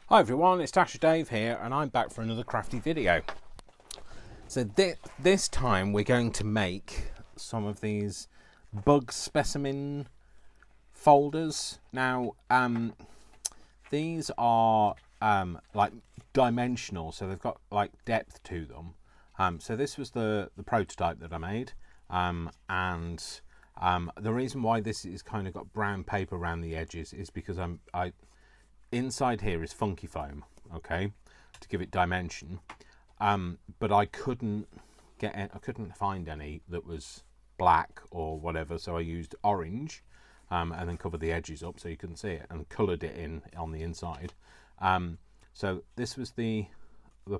Hi everyone, it's Tasha Dave here and I'm back for another crafty video. So this time we're going to make some of these bug specimen folders. Now these are like dimensional, so they've got like depth to them. So this was the prototype that I made, and the reason why this is kind of got brown paper around the edges is because inside here is funky foam, okay, to give it dimension, but I couldn't find any that was black or whatever, so I used orange, and then covered the edges up so you couldn't see it, and coloured it in on the inside. So this was the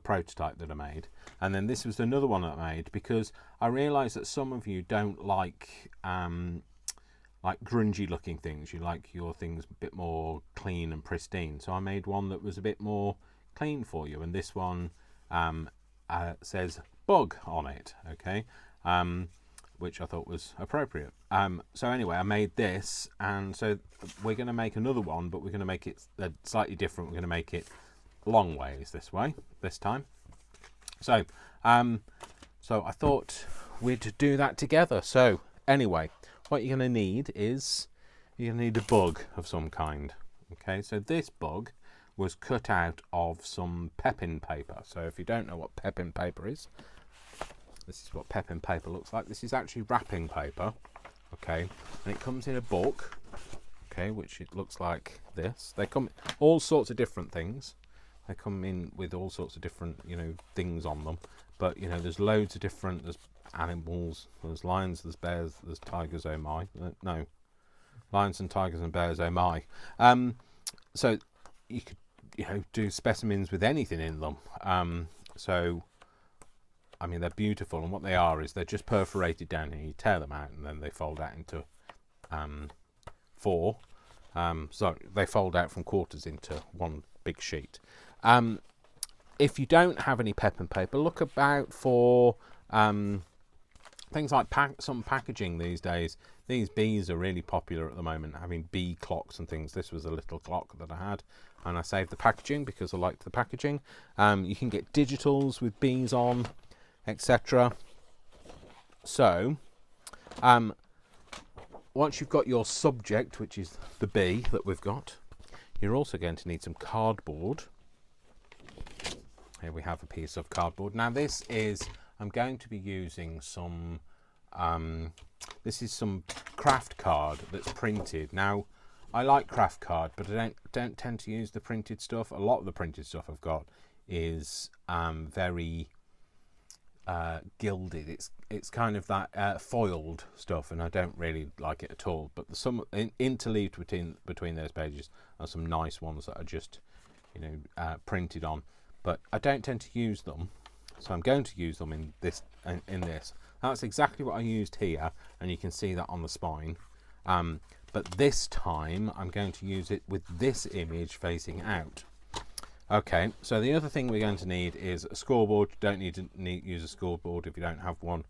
prototype that I made, and then this was another one that I made because I realised that some of you don't like grungy looking things. You like your things a bit more clean and pristine, so I made one that was a bit more clean for you, and this one says bug on it, okay, which I thought was appropriate. So anyway, I made this, and so we're going to make another one, but we're going to make it slightly different. We're going to make it long ways this time. So so I thought we'd do that together. So anyway, what you're going to need is you're going to need a bug of some kind. Okay, so this bug was cut out of some pepin paper. So if you don't know what pepin paper is, this is what pepin paper looks like. This is actually wrapping paper, okay, and it comes in a book, okay, which it looks like this. They come all sorts of different things. They come in with all sorts of different, things on them. But, there's loads of different, there's animals, there's lions, there's bears, there's tigers, oh my. No, lions and tigers and bears, oh my. So you could, do specimens with anything in them. So, I mean, they're beautiful, and what they are is they're just perforated down here. You tear them out, and then they fold out into four. So they fold out from quarters into one big sheet. If you don't have any pepin paper, look about for things like some packaging these days. These bees are really popular at the moment, having bee clocks and things. This was a little clock that I had, and I saved the packaging because I liked the packaging. You can get digitals with bees on, etc. So once you've got your subject, which is the bee that we've got, you're also going to need some cardboard. Here we have a piece of cardboard. Now this is, I'm going to be using some, this is some craft card that's printed. Now I like craft card, but I don't tend to use the printed stuff. A lot of the printed stuff I've got is very gilded. It's kind of that foiled stuff, and I don't really like it at all. But some interleaved between those pages are some nice ones that are just printed on. But I don't tend to use them, so I'm going to use them in this. That's exactly what I used here, and you can see that on the spine. But this time I'm going to use it with this image facing out. Okay, so the other thing we're going to need is a scoreboard. You don't need to use a scoreboard if you don't have one.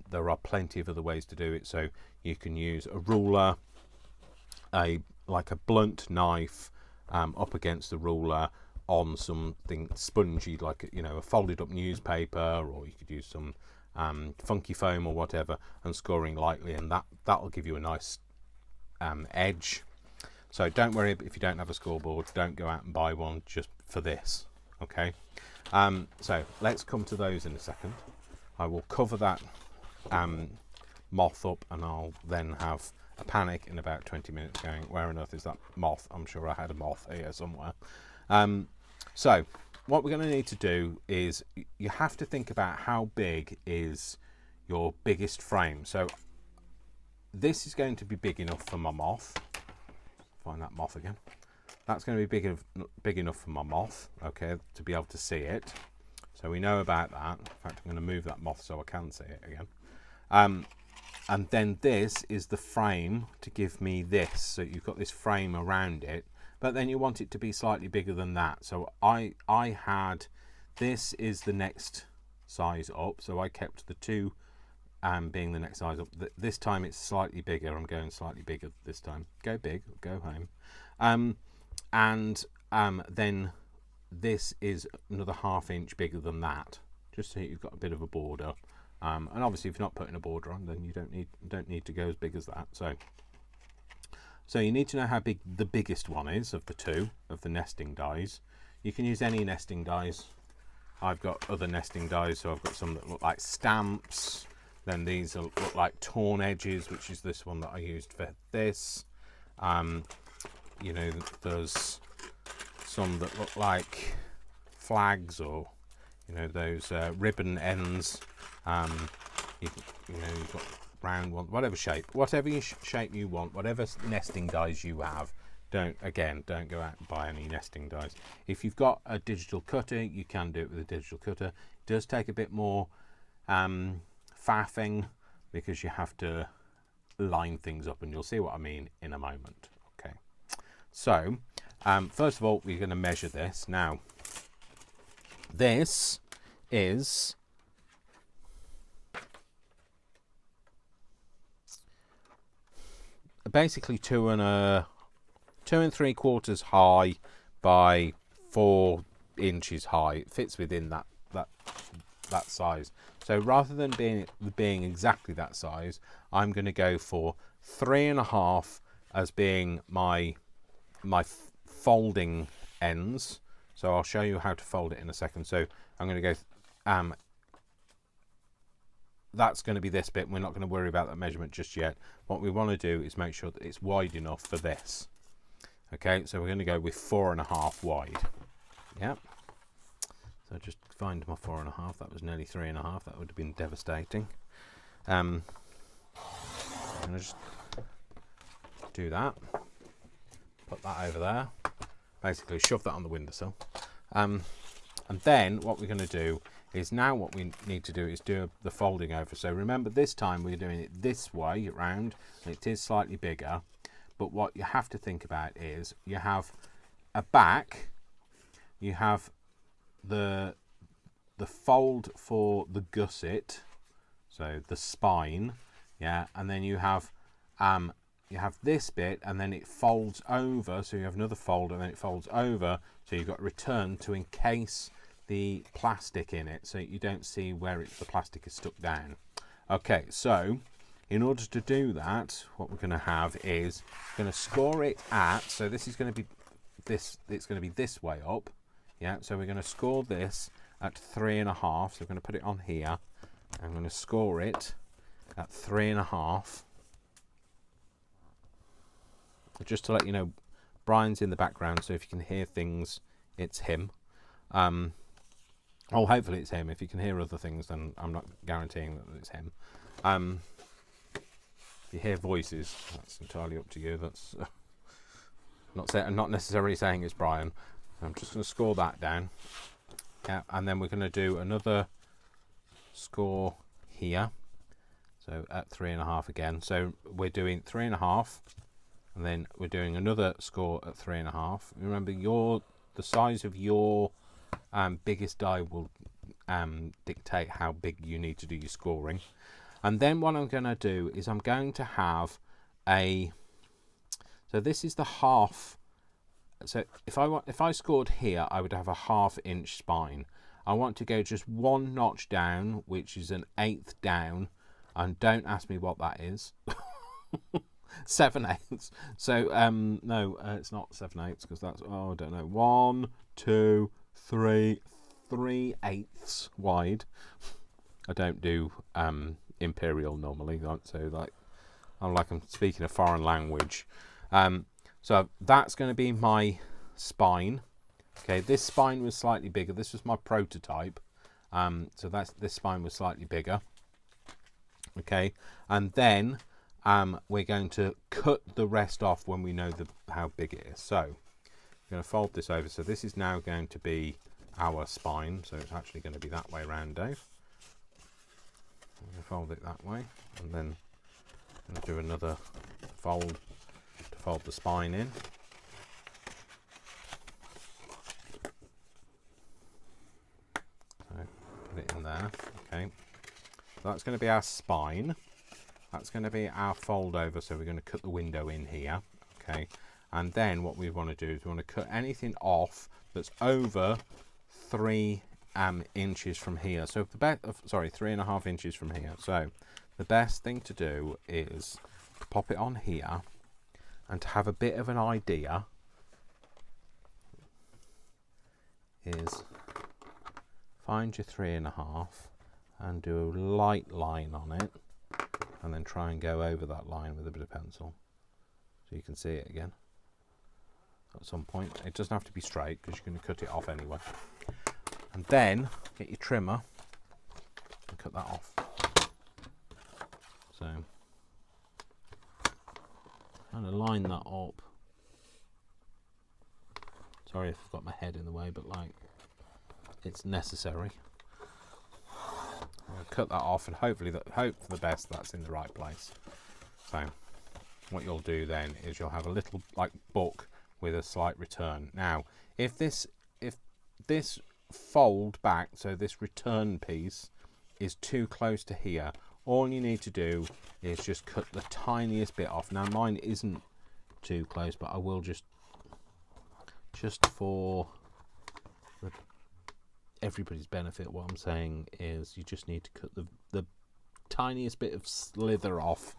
There are plenty of other ways to do it. So you can use a ruler, like a blunt knife up against the ruler on something spongy, like a folded up newspaper, or you could use some funky foam or whatever, and scoring lightly, and that'll give you a nice edge. So don't worry if you don't have a scoreboard. Don't go out and buy one just for this. Okay. So let's come to those in a second. I will cover that moth up, and I'll then have a panic in about 20 minutes going, where on earth is that moth? I'm sure I had a moth here somewhere. So what we're going to need to do is you have to think about how big is your biggest frame. So this is going to be big enough for my moth. Find that moth again. That's going to be big enough for my moth, okay, to be able to see it. So we know about that. In fact, I'm going to move that moth so I can see it again. And then this is the frame to give me this. So you've got this frame around it, but then you want it to be slightly bigger than that. So I had, this is the next size up. So I kept the two being the next size up. This time it's slightly bigger. I'm going slightly bigger this time. Go big, go home. And then this is another 1/2 inch bigger than that, just so you've got a bit of a border. And obviously, if you're not putting a border on, then you don't need to go as big as that. So you need to know how big the biggest one is of the two of the nesting dies. You can use any nesting dies. I've got other nesting dies, so I've got some that look like stamps. Then these look like torn edges, which is this one that I used for this. You know, there's some that look like flags, or you know, those ribbon ends. You know, you've got round one, whatever shape, shape you want, whatever nesting dies you have. Don't go out and buy any nesting dies. If you've got a digital cutter, you can do it with a digital cutter. It does take a bit more faffing, because you have to line things up, and you'll see what I mean in a moment. Okay, so first of all, we're going to measure this. Now, this is basically 2 3/4 high by 4 inches high. It fits within that size. So rather than being exactly that size, I'm going to go for 3.5 as being my folding ends. So I'll show you how to fold it in a second. So I'm going to go. That's going to be this bit. We're not going to worry about that measurement just yet. What we want to do is make sure that it's wide enough for this. Okay, so we're going to go with 4.5 wide. Yeah. So just find my 4.5. That was nearly 3.5. That would have been devastating. I'm going to just do that. Put that over there. Basically, shove that on the windowsill. And then what we're going to do is, now what we need to do is do the folding over. So remember, this time we're doing it this way round, and it is slightly bigger. But what you have to think about is, you have a back, you have the fold for the gusset, so the spine, yeah, and then you have this bit, and then it folds over, so you have another fold, and then it folds over, so you've got return to encase the plastic in it, so you don't see where the plastic is stuck down. Okay, so in order to do that, what we're going to have is, going to score it at, so this is going to be this, it's going to be this way up, yeah, so we're going to score this at 3.5, so we're going to put it on here. I'm going to score it at 3.5. Just to let you know, Brian's in the background, so if you can hear things, it's him. Oh, hopefully it's him. If you can hear other things, then I'm not guaranteeing that it's him. If you hear voices, that's entirely up to you. That's not necessarily saying it's Brian. I'm just going to score that down. Yeah, and then we're going to do another score here. So at 3.5 again. So we're doing 3.5, and then we're doing another score at 3.5. Remember, the size of your biggest die will dictate how big you need to do your scoring. And then what I'm going to do is, I'm going to have so this is the half. So if I scored here, I would have a 1/2 inch spine. I want to go just 1 notch down, which is an 1/8 down, and don't ask me what that is. 7/8. So no, it's not 7/8, because that's, I don't know, 1, 2, 3, 3/8 wide. I don't do imperial normally, so I'm speaking a foreign language. So that's going to be my spine. Okay, this spine was slightly bigger. This was my prototype. So this spine was slightly bigger. Okay, and then we're going to cut the rest off when we know how big it is. So I'm going to fold this over. So this is now going to be our spine. So it's actually going to be that way around, Dave. I'm going to fold it that way, and then I'm going to do another fold to fold the spine in. So put it in there. Okay, so that's going to be our spine. That's going to be our fold over, so we're going to cut the window in here. Okay, And then what we want to do is we want to cut anything off that's over 3 inches from here. So the 3.5 inches from here. So the best thing to do is to pop it on here and to have a bit of an idea is find your 3.5 and do a light line on it, and then try and go over that line with a bit of pencil so you can see it again at some point. It doesn't have to be straight because you're going to cut it off anyway. And then get your trimmer and cut that off. So kind of line that up. Sorry if I've got my head in the way, but like, it's necessary. I'll cut that off and hope for the best that's in the right place. So what you'll do then is you'll have a little like book with a slight return. Now if this fold back, so this return piece is too close to here, all you need to do is just cut the tiniest bit off. Now mine isn't too close, but I will just for everybody's benefit, what I'm saying is you just need to cut the tiniest bit of slither off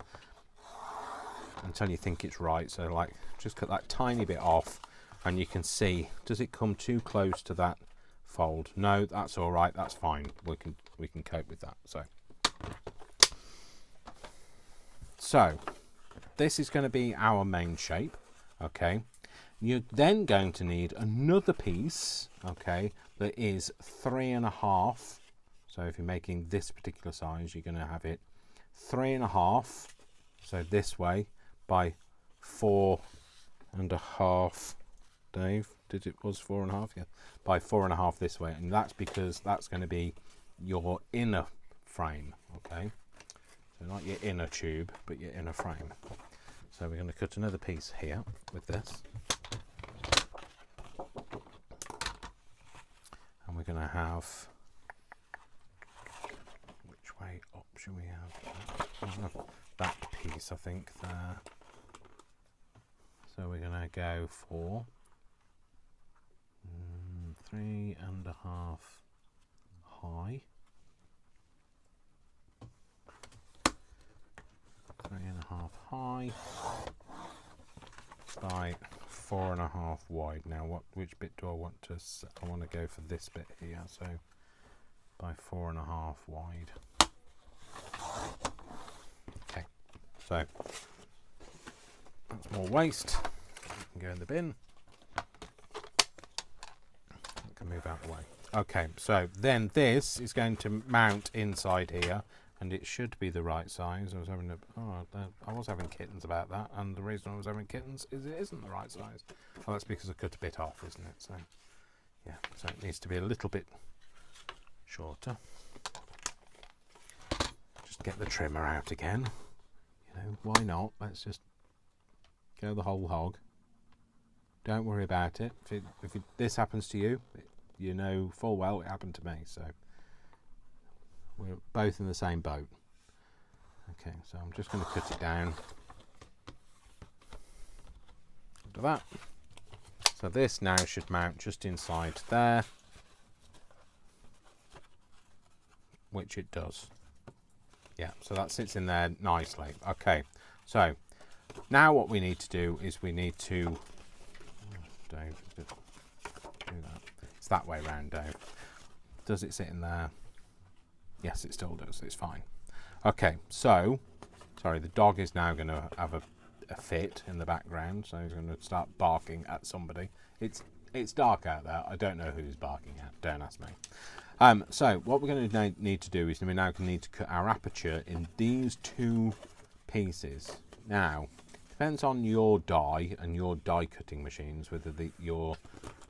until you think it's right. So like, just cut that tiny bit off and you can see, does it come too close to that fold? No, that's all right, that's fine, we can cope with that. So this is going to be our main shape. Okay, you're then going to need another piece, okay, that is 3.5. So if you're making this particular size, you're going to have it 3.5, so this way, by 4.5. Dave, was 4.5? Yeah, by 4.5 this way, and that's because that's going to be your inner frame. Okay, so not your inner tube, but your inner frame. So we're going to cut another piece here with this, and we're going to have, which way up should we have? That piece, I think, there. So we're going to go for 3.5 high, 3.5 high by 4.5 wide. Now which bit do I want to set? I want to go for this bit here, so by 4.5 wide. Okay, so that's more waste, can go in the bin. It can move out of the way. Okay, so then this is going to mount inside here, and it should be the right size. I was having kittens about that, and the reason I was having kittens is it isn't the right size. Well, that's because I cut a bit off, isn't it? So yeah, so it needs to be a little bit shorter. Just get the trimmer out again. You know, why not? Let's just go the whole hog. Don't worry about it. If this happens to you, you know full well it happened to me. So we're both in the same boat. Okay, so I'm just going to cut it down. Do that. So this now should mount just inside there, which it does. Yeah, so that sits in there nicely. Okay, so now what we need to do is we need to do that. It's that way round, Dave. Does it sit in there? Yes, it still does. It's fine. Okay, so sorry, the dog is now going to have a fit in the background, so he's going to start barking at somebody. It's dark out there. I don't know who he's barking at. Don't ask me. So what we're going to need to do is we now need to cut our aperture in these two pieces. Now, depends on your die and your die cutting machines whether your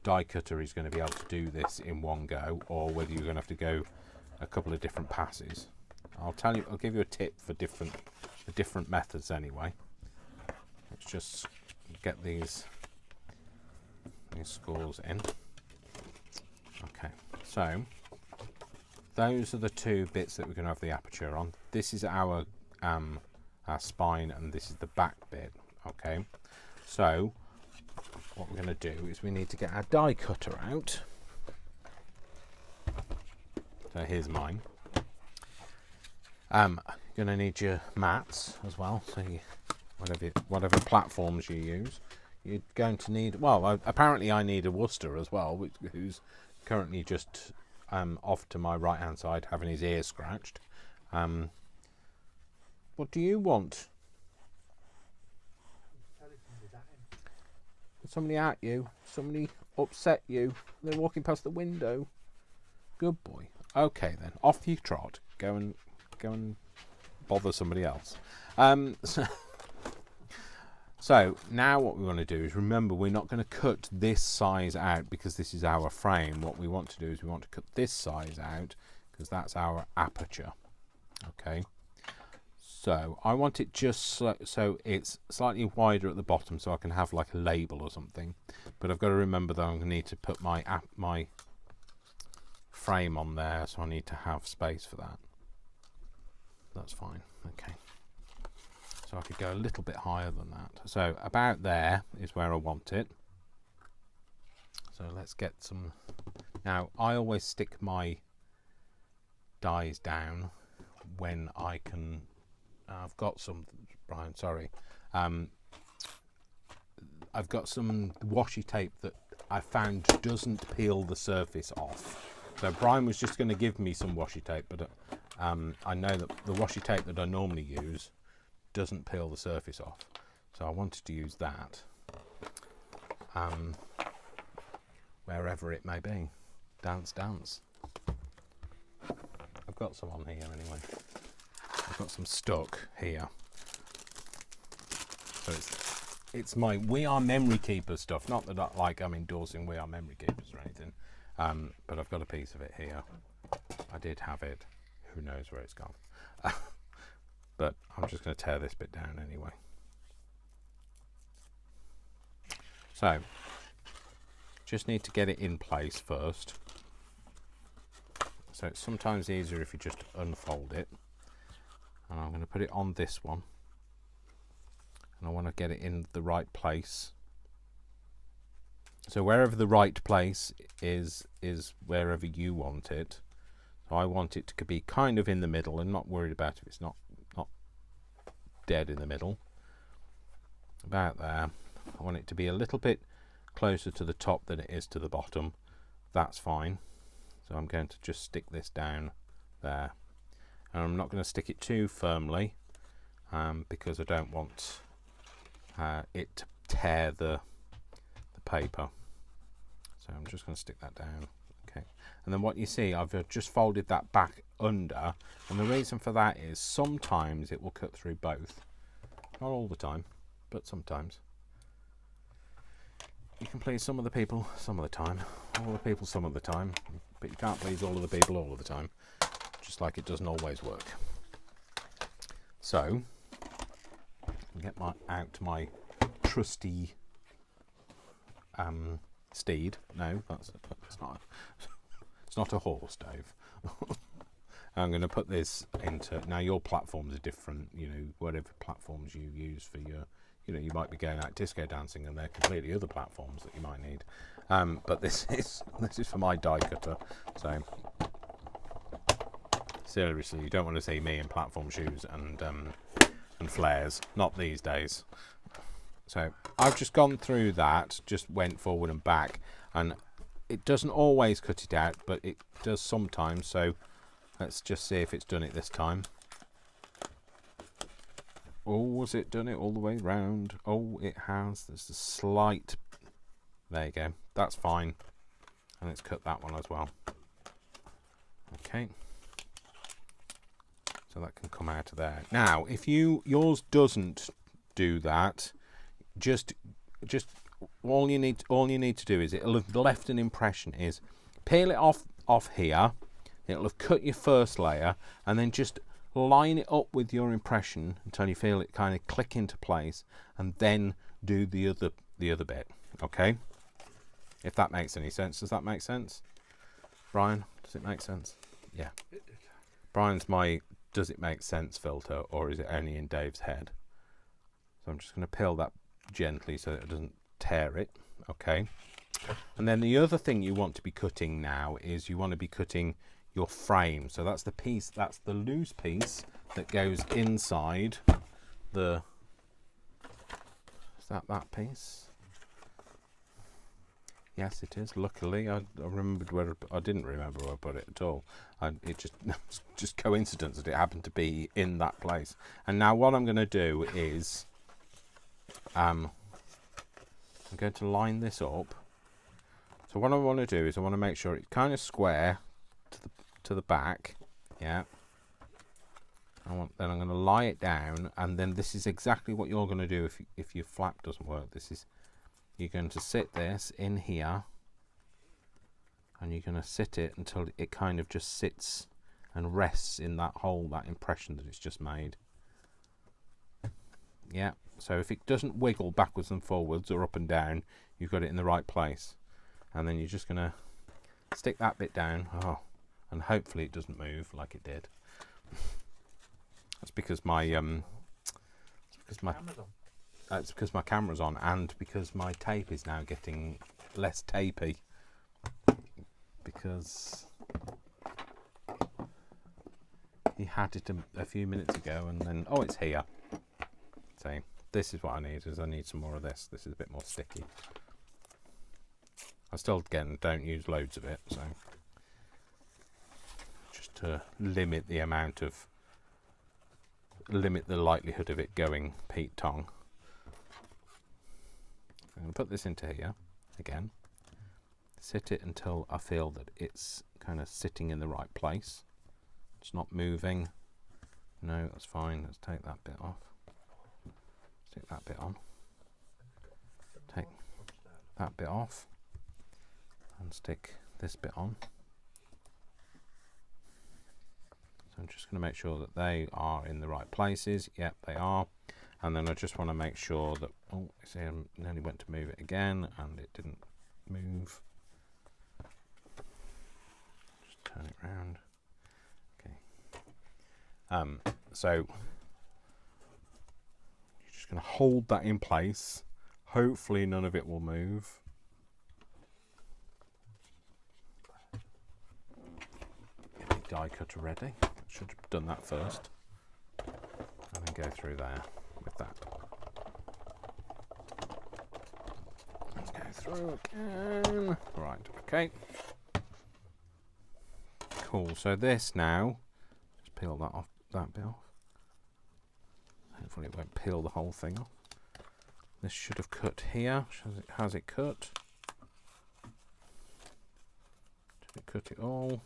die cutter is going to be able to do this in one go, or whether you're going to have to go a couple of different passes. I'll give you a tip for different methods anyway. Let's just get these scores in. Okay, so those are the two bits that we're going to have the aperture on. This is our spine, and this is the back bit. Okay, so what we're going to do is we need to get our die cutter out. So here's mine. You're going to need your mats as well. So whatever platforms you use, you're going to need. Well, apparently I need a Worcester as well, who's currently just off to my right hand side having his ear scratched. What do you want? Somebody at you? Somebody upset you? They're walking past the window. Good boy. Okay then, off you trot. Go and bother somebody else. So now what we want to do is, remember, we're not going to cut this size out because this is our frame. What we want to do is we want to cut this size out because that's our aperture. Okay. So I want it just so it's slightly wider at the bottom, so I can have like a label or something. But I've got to remember that I'm going to need to put my frame on there, so I need to have space for that. That's fine. Okay. So I could go a little bit higher than that. So about there is where I want it. So let's get some. Now I always stick my dies down when I can. I've got some, Brian, sorry. I've got some washi tape that I found doesn't peel the surface off. So Brian was just going to give me some washi tape, but I know that the washi tape that I normally use doesn't peel the surface off. So I wanted to use that, wherever it may be. Dance, dance. I've got some on here anyway. I've got some stuck here. So it's my We Are Memory Keepers stuff. Not that I'm endorsing We Are Memory Keepers or anything. But I've got a piece of it here. I did have it. Who knows where it's gone. But I'm just going to tear this bit down anyway. So, just need to get it in place first. So it's sometimes easier if you just unfold it. And I'm going to put it on this one. And I want to get it in the right place. So wherever the right place is wherever you want it. So I want it to be kind of in the middle. I'm not worried about if it's not dead in the middle. About there. I want it to be a little bit closer to the top than it is to the bottom. That's fine. So I'm going to just stick this down there. And I'm not going to stick it too firmly because I don't want it to tear the paper. So I'm just going to stick that down. Okay. And then what you see, I've just folded that back under, and the reason for that is sometimes it will cut through both. Not all the time, but sometimes. You can please some of the people some of the time, all the people some of the time, but you can't please all of the people all of the time, just like it doesn't always work. So, get out my trusty steed. No, that's not. It's not a horse, Dave. I'm going to put this into. Now your platforms are different. You know, whatever platforms you use for your. You know, you might be going out disco dancing, and they're completely other platforms that you might need. But this is for my die cutter. So seriously, you don't want to see me in platform shoes and flares. Not these days. So I've just gone through that, just went forward and back, and it doesn't always cut it out, but it does sometimes. So let's just see if it's done it this time. Oh, has it done it all the way round? Oh, it has. There's a slight. There you go. That's fine. And let's cut that one as well. Okay. So that can come out of there. Now, if yours doesn't do that, just all you need to do is, it'll have left an impression, is peel it off here. It'll have cut your first layer, and then just line it up with your impression until you feel it kind of click into place, and then do the other bit. Okay, if that makes any sense. Does that make sense, Brian? Does it make sense? Yeah. Brian's my does it make sense filter, or is it only in Dave's head? So I'm just going to peel that gently so that it doesn't tear it. Okay. And then the other thing you want to be cutting now is you want to be cutting your frame. So that's the piece, that's the loose piece that goes inside the, is that piece? Yes, it is. Luckily, I remembered where I didn't remember where I put it at all. It just coincidence that it happened to be in that place. And now what I'm going to do is I'm going to line this up. So what I want to do is I want to make sure it's kind of square to the back. Yeah. Then I'm going to lie it down, and then this is exactly what you're going to do if your flap doesn't work. You're going to sit this in here, and you're going to sit it until it kind of just sits and rests in that hole, that impression that it's just made. Yeah, so if it doesn't wiggle backwards and forwards or up and down, you've got it in the right place. And then you're just going to stick that bit down, and hopefully it doesn't move like it did. That's because it's because my camera's on, and because my tape is now getting less tapey, because he had it a few minutes ago, and then it's here. So this is what I need. I need some more of this. This is a bit more sticky. I still again don't use loads of it, so just to limit the likelihood of it going Pete Tong. I'm going to put this into here again, sit it until I feel that it's kind of sitting in the right place. It's not moving. No, that's fine. Let's take that bit off. Stick that bit on. Take that bit off and stick this bit on. So I'm just going to make sure that they are in the right places. Yep, they are. And then I just want to make sure that, see, I nearly went to move it again and it didn't move. Just turn it round. Okay. So you're just going to hold that in place. Hopefully none of it will move. Get the die cutter ready. Should have done that first. And then go through there with that. Let's go through again. Right, okay. Cool, so this now, just peel that bit off. Hopefully it won't peel the whole thing off. This should have cut here. Has it cut? Did it cut it all?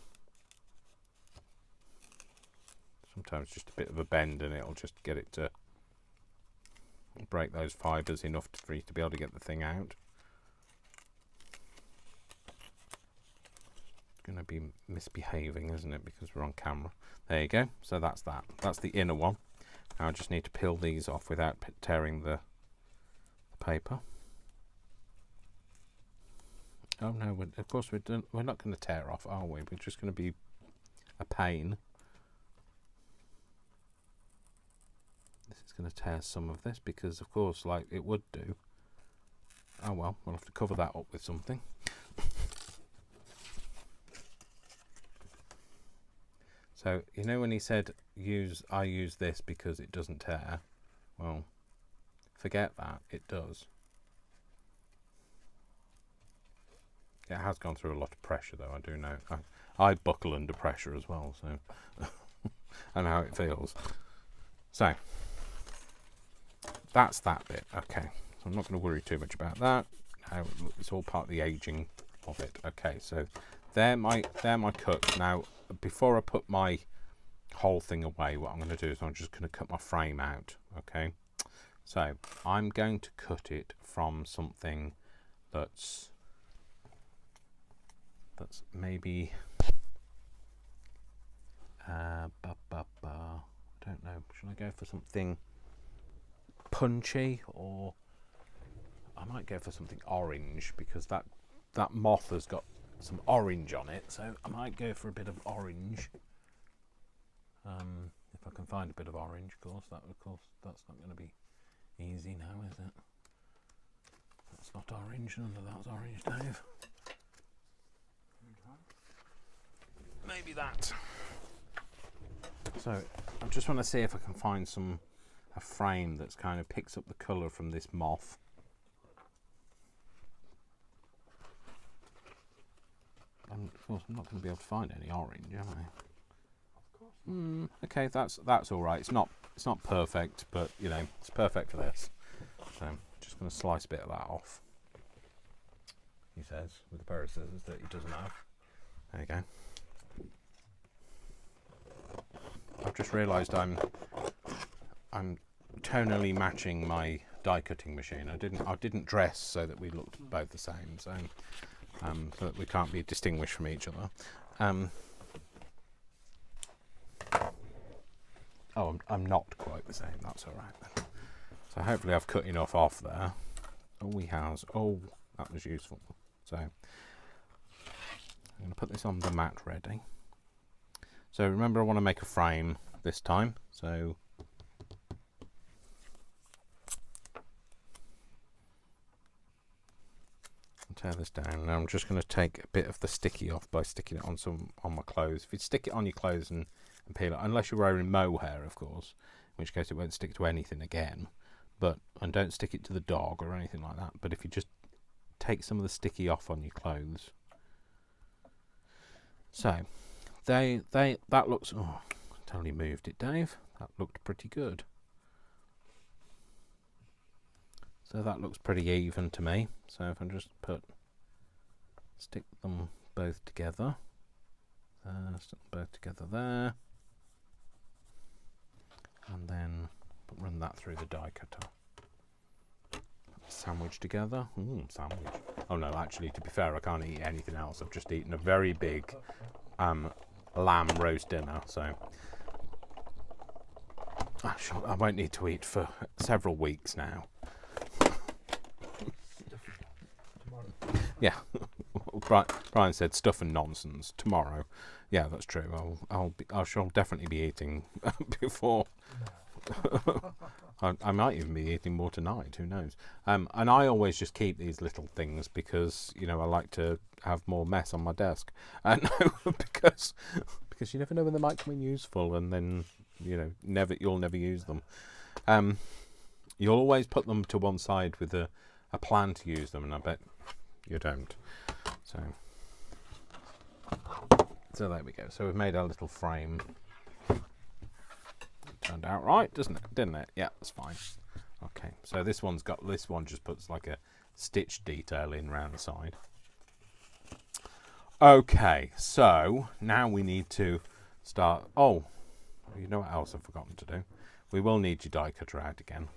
Sometimes just a bit of a bend and it'll just get it to break those fibres enough for you to be able to get the thing out. It's going to be misbehaving, isn't it, because we're on camera. There you go. So that's that. That's the inner one. Now I just need to peel these off without tearing the paper. Oh no, of course we're not going to tear off, are we? We're just going to be a pain. This is going to tear some of this because, of course, like it would do. Oh well, we'll have to cover that up with something. So, you know when he said, I use this because it doesn't tear? Well, forget that, it does. It has gone through a lot of pressure though, I do know. I buckle under pressure as well, so I know how it feels. So, that's that bit, okay. So I'm not going to worry too much about that. No, it's all part of the aging of it. Okay, so they're my cuts. Now, before I put my whole thing away, what I'm going to do is I'm just going to cut my frame out, okay? So I'm going to cut it from something that's maybe I don't know, should I go for something punchy, or I might go for something orange because that moth has got some orange on it, so I might go for a bit of orange. If I can find a bit of orange, of course that's not going to be easy now, is it? That's not orange, none of that's orange, Dave. Maybe that. So I just want to see if I can find a frame that's kind of picks up the colour from this moth. And of course, I'm not going to be able to find any orange, am I? Of course not. Okay, that's all right. It's not perfect, but you know, it's perfect for this. So I'm just going to slice a bit of that off. He says with a pair of scissors that he doesn't have. There you go. I've just realised I'm tonally matching my die cutting machine. I didn't dress so that we looked both the same, so that we can't be distinguished from each other. Oh, I'm not quite the same. That's all right then. So hopefully I've cut enough off there. Oh, he has. Oh, that was useful. So I'm going to put this on the mat ready. So remember, I want to make a frame this time. So I'll tear this down. Now I'm just going to take a bit of the sticky off by sticking it on my clothes. If you stick it on your clothes and peel it, unless you're wearing mohair, of course, in which case it won't stick to anything again. And don't stick it to the dog or anything like that. But if you just take some of the sticky off on your clothes. So that looks, oh, I totally moved it, Dave. That looked pretty good. So that looks pretty even to me. So if I just stick them both together, stick them both together there, and then run that through the die cutter. Sandwich together. Sandwich. Oh no, actually, to be fair, I can't eat anything else. I've just eaten a very big lamb roast dinner, so I won't need to eat for several weeks now. Yeah, Brian said stuff and nonsense tomorrow. Yeah, that's true. I shall definitely be eating before. I might even be eating more tonight. Who knows? And I always just keep these little things because I like to have more mess on my desk. Because you never know when they might come in useful, and then you'll never use them. You'll always put them to one side with a plan to use them, and I bet you don't. So there we go. So we've made our little frame. Turned out right, didn't it? Yeah, that's fine. Okay, so this one just puts like a stitch detail in around the side. Okay, so now we need to start. Oh, you know what else I've forgotten to do? We will need your die cutter out again,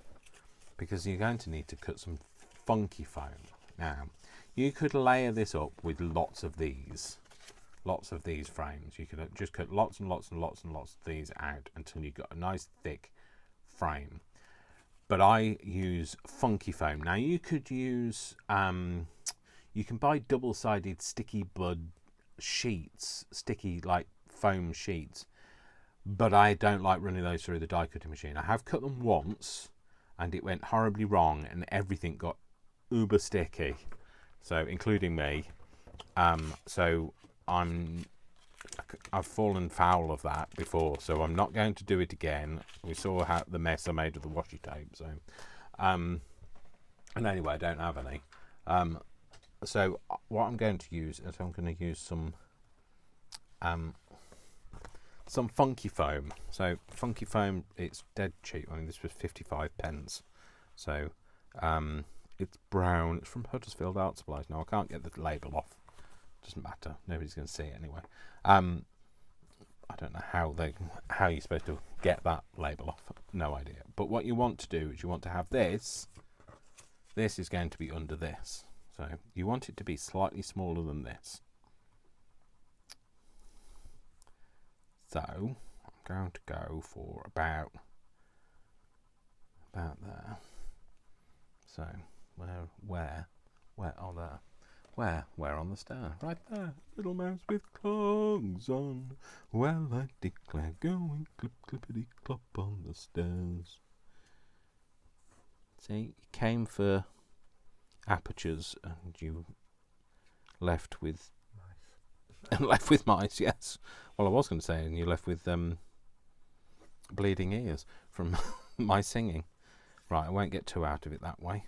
because you're going to need to cut some funky foam. Now, you could layer this up with lots of these frames. You could just cut lots and lots and lots and lots of these out until you've got a nice thick frame. But I use funky foam. Now you could use, you can buy double-sided sticky bud sheets, sticky like foam sheets, but I don't like running those through the die cutting machine. I have cut them once and it went horribly wrong and everything got uber sticky, so including me. So I've fallen foul of that before, so I'm not going to do it again. We saw how the mess I made with the washi tape. So, and anyway, I don't have any. So what I'm going to use is I'm going to use some funky foam. So funky foam, it's dead cheap. I mean, this was 55p. So it's brown. It's from Huddersfield Art Supplies. Now I can't get the label off. Doesn't matter. Nobody's going to see it anyway. I don't know how you're supposed to get that label off. No idea. But what you want to do is you want to have this. This is going to be under this. So you want it to be slightly smaller than this. So I'm going to go for about there. So where? Oh, there. Where on the stair? Right there. Little mouse with clogs on. Well, I declare, going clip clippity clop on the stairs. See, he came for apertures, and you left with Nice. left with mice. Yes. Well, I was going to say, and you left with bleeding ears from my singing. Right, I won't get 2 out of it that way.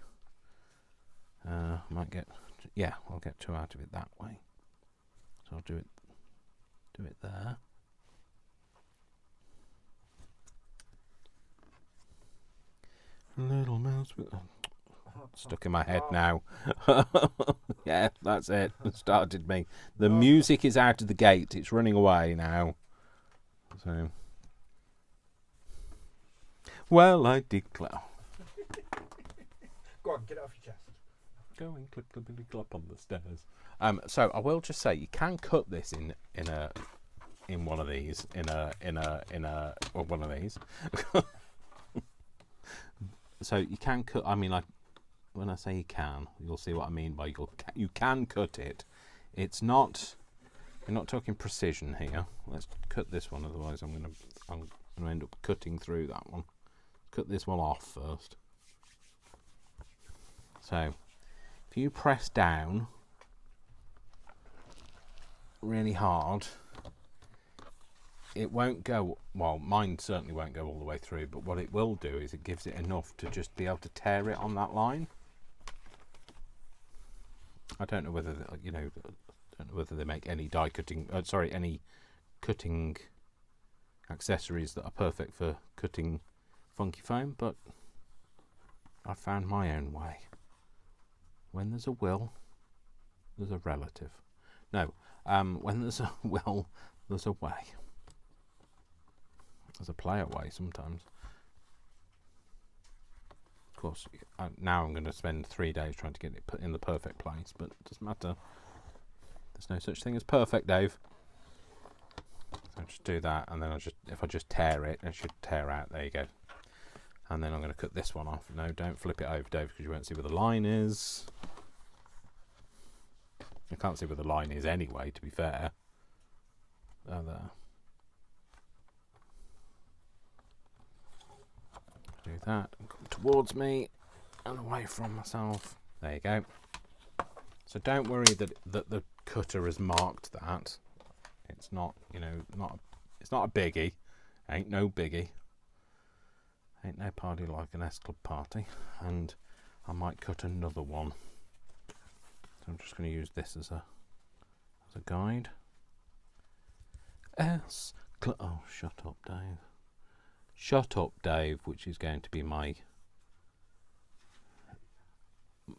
Might get, yeah, I'll get 2 out of it that way. So I'll do it there. Little mouse with stuck in my head now. Yeah, that's it. It started me. The music is out of the gate. It's running away now. So, well, I declare. Go on, get it off your chest. Go and click the billy clop on the stairs. So I will just say you can cut this in one of these or one of these. So you can cut. I mean, like when I say you can, you'll see what I mean by you can cut it. It's not. We're not talking precision here. Let's cut this one, otherwise I'm gonna end up cutting through that one. Cut this one off first. So if you press down really hard, it won't go, well, mine certainly won't go all the way through, but what it will do is it gives it enough to just be able to tear it on that line. I don't know whether, whether they make any die cutting, any cutting accessories that are perfect for cutting funky foam, but I found my own way. When there's a will, there's a relative. No, when there's a will, there's a way. There's a play away sometimes. Of course, now I'm going to spend 3 days trying to get it put in the perfect place, but it doesn't matter. There's no such thing as perfect, Dave. So just do that, and then if I just tear it, it should tear out. There you go. And then I'm going to cut this one off. No, don't flip it over, Dave, because you won't see where the line is. I can't see where the line is anyway, to be fair. Oh, there. Do that and come towards me and away from myself. There you go. So don't worry that the cutter has marked that. It's not, it's not a biggie. Ain't no biggie. Ain't no party like an S-Club party. And I might cut another one. So I'm just going to use this as a guide. Oh, shut up, Dave. Shut up, Dave, which is going to be my...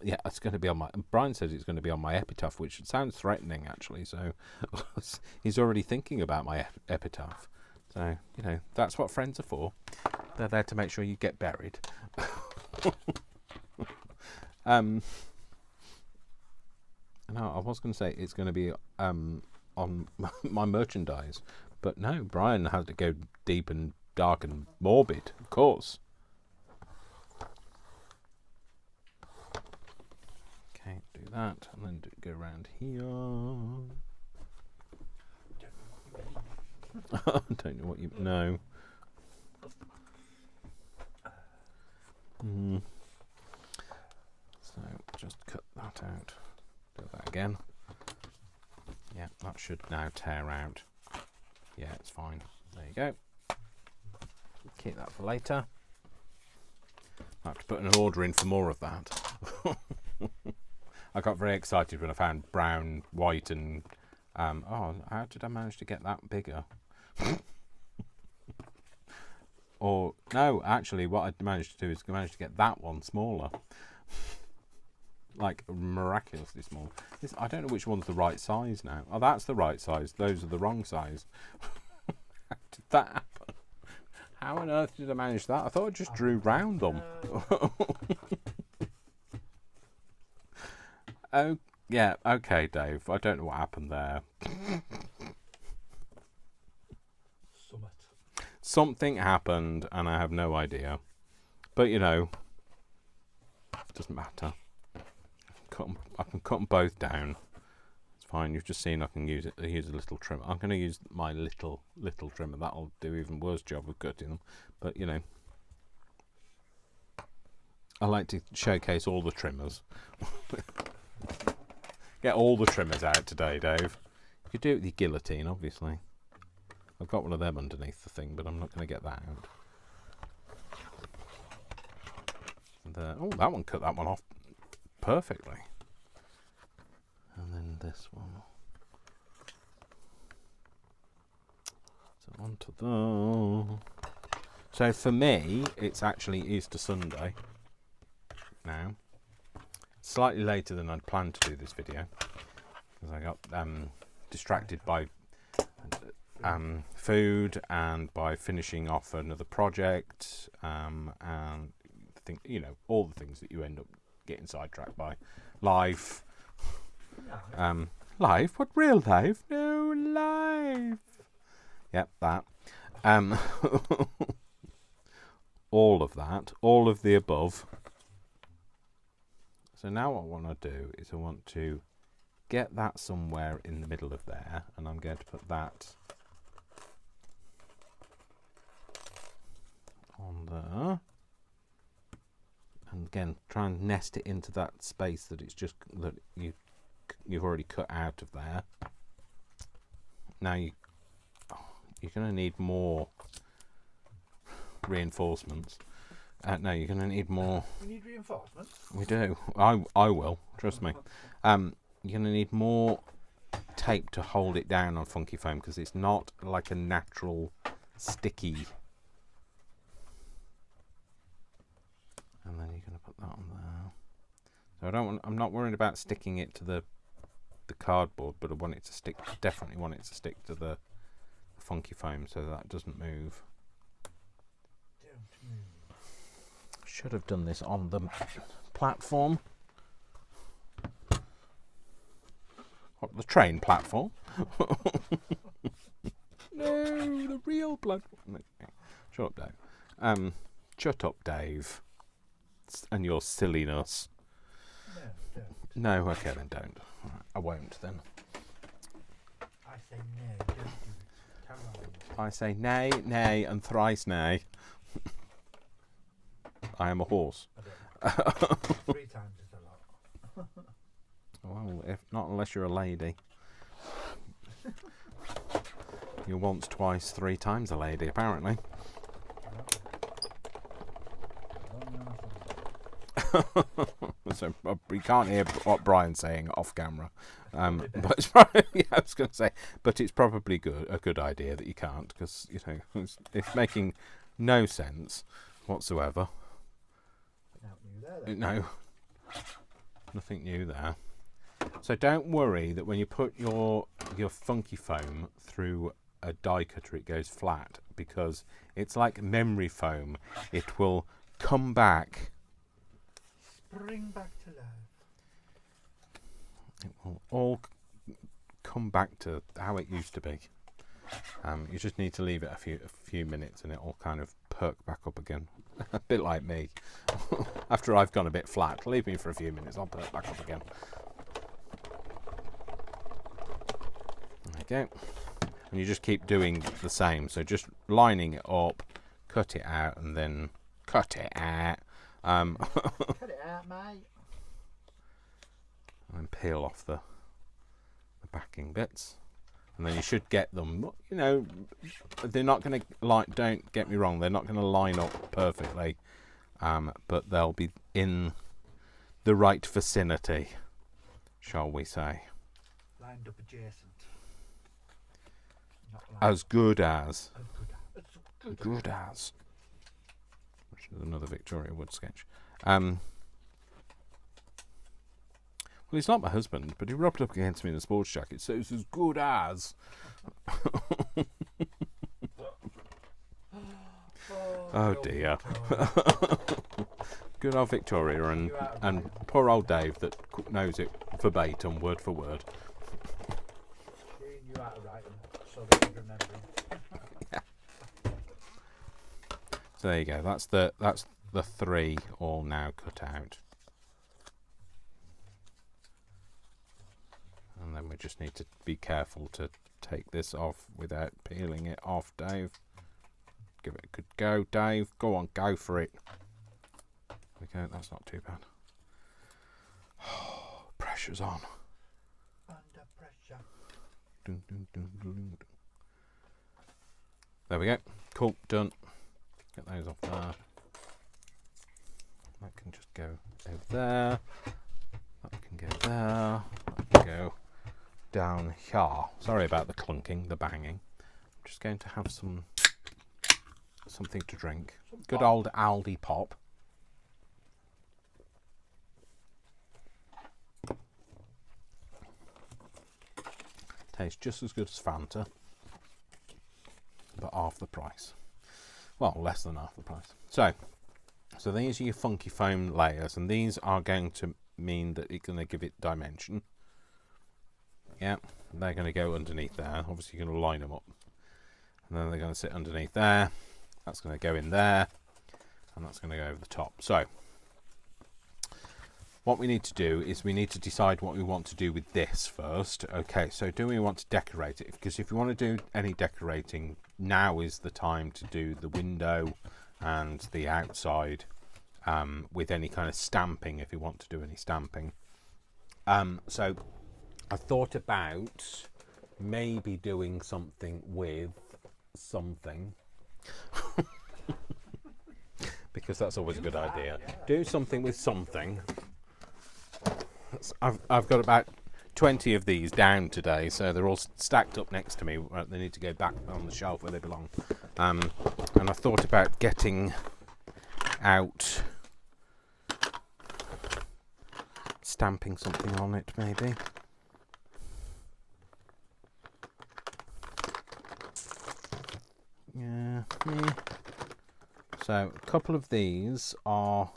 Yeah, it's going to be on my... Brian says it's going to be on my epitaph, which sounds threatening, actually. So he's already thinking about my epitaph. So, that's what friends are for. They're there to make sure you get buried. No, I was going to say it's going to be on my merchandise. But no, Brian had to go deep and dark and morbid, of course. Okay, do that, and then go around here. I don't know what you know. So just cut that out. Do that again. Yeah, that should now tear out. Yeah, it's fine. There you go. Keep that for later. I have to put an order in for more of that. I got very excited when I found brown, white, and how did I manage to get that bigger? Or no, actually, what I managed to do is manage to get that one smaller, like miraculously small. I don't know which one's the right size now. Oh, that's the right size. Those are the wrong size. How did that happen? How on earth did I manage that? I thought I just drew round them. Oh, yeah, okay, Dave. I don't know what happened there. Something happened, and I have no idea. But, it doesn't matter. I can cut them both down. It's fine. You've just seen I can use a little trimmer. I'm going to use my little trimmer. That'll do even worse job of cutting them. But, I like to showcase all the trimmers. Get all the trimmers out today, Dave. You could do it with your guillotine, obviously. I've got one of them underneath the thing, but I'm not going to get that out. And, oh, that one cut that one off perfectly. And then this one. So onto the. So for me, it's actually Easter Sunday now. Slightly later than I'd planned to do this video because I got distracted by food and by finishing off another project and all the things that you end up getting sidetracked by. Life. Life? What, real life? No, life. Yep, that. All of that, all of the above. So now what I want to do is I want to get that somewhere in the middle of there, and I'm going to put that on there. And again, try and nest it into that space that it's just that you've already cut out of there. Now you're going to need more reinforcements. No, you're going to need more. We need reinforcements. We do. I will. Trust me. You're going to need more tape to hold it down on funky foam because it's not like a natural sticky. And then you're going to put that on there. So I'm not worried about sticking it to the cardboard, but I want it to stick. Definitely want it to stick to the funky foam so that doesn't move. Should have done this on the platform. What, the train platform? No, the real platform. Shut up, Dave. Shut up, Dave. And your silliness. No, don't. No, okay then, don't. Right, I won't then. I say no, don't do it. Carry on. I say nay, nay, and thrice nay. I am a horse. I don't know. 3 times is a lot. Well, if not, unless you're a lady. You're once, twice, 3 times a lady, apparently. So we can't hear what Brian's saying off camera. But it's probably, yeah, I was going to say, but it's probably a good idea that you can't, because it's making no sense whatsoever. No, nothing new there. So don't worry that when you put your funky foam through a die cutter it goes flat, because it's like memory foam. It will come back. Spring back to life. It will all come back to how it used to be. You just need to leave it a few minutes and it will kind of perk back up again. A bit like me. After I've gone a bit flat, leave me for a few minutes, I'll perk back up again. There you go. And you just keep doing the same. So just lining it up, cut it out, and then cut it out. Cut it out, mate. And then peel off the backing bits. And then you should get them, they're not going to, don't get me wrong, they're not going to line up perfectly, but they'll be in the right vicinity, shall we say. Lined up adjacent. Not As good as. good as. Which is another Victoria Wood sketch. Well, he's not my husband, but he rubbed up against me in a sports jacket, so it's as good as. Oh dear. Good old Victoria and poor old Dave that knows it verbatim, word for word. You out of writing, so that you remember. So there you go. That's the 3 all now cut out. And then we just need to be careful to take this off without peeling it off, Dave. Give it a good go, Dave. Go on, go for it. we go. That's not too bad. Pressure's on. Under pressure. Dun, dun, dun, dun, dun. There we go. Cool. Done. Get those off there. That can just go over there. That can go there. That can go down here. Sorry about the clunking, the banging. I'm just going to have something to drink. Good pop. old Aldi pop. Tastes just as good as Fanta, but half the price. Well, less than half the price. So these are your funky foam layers, and these are going to mean that it's going to give it dimension. Yeah, they're going to go underneath there. Obviously, you're going to line them up, and then they're going to sit underneath there. That's going to go in there, and that's going to go over the top. So what we need to do is we need to decide what we want to do with this first. Okay, so do we want to decorate it? Because if you want to do any decorating, now is the time to do the window and the outside with any kind of stamping, if you want to do any stamping. So I thought about maybe doing something with something. Because that's always a good idea. Do something with something. I've got about 20 of these down today, so they're all stacked up next to me. They need to go back on the shelf where they belong. And I thought about getting out, stamping something on it, maybe. Yeah. So a couple of these are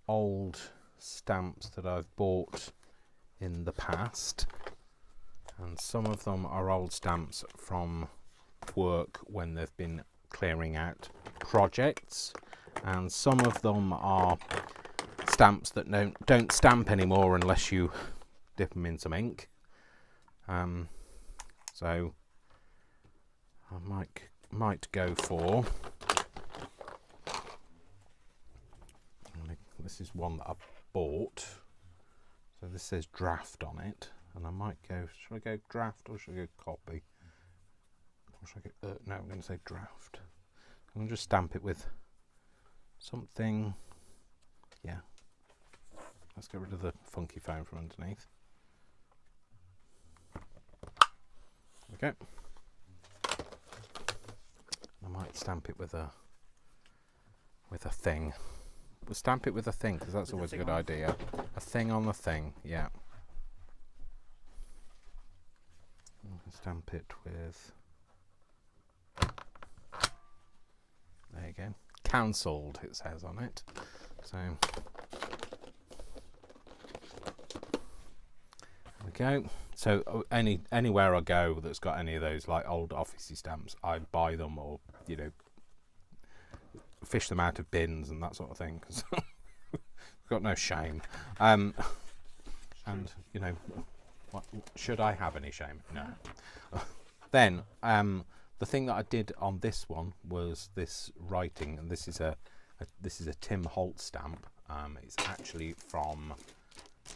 old stamps that I've bought in the past, and some of them are old stamps from work when they've been clearing out projects, and some of them are stamps that don't stamp anymore unless you dip them in some ink. So I might go for, this is one that I bought, so this says draft on it, and I might go, should I go draft or should I go copy? Or should I go, no, I'm going to say draft. I'm going to just stamp it with something. Yeah, let's get rid of the funky foam from underneath. Okay. I might stamp it with a thing. We'll stamp it with a thing, because that's always a good idea. A thing on the thing, yeah. Stamp it with, there you go. Cancelled, it says on it. So there we go. So anywhere I go that's got any of those like old officey stamps, I buy them, or fish them out of bins and that sort of thing, because I've got no shame. And what, should I have any shame? No. Then the thing that I did on this one was this writing, and this is a Tim Holt stamp. It's actually from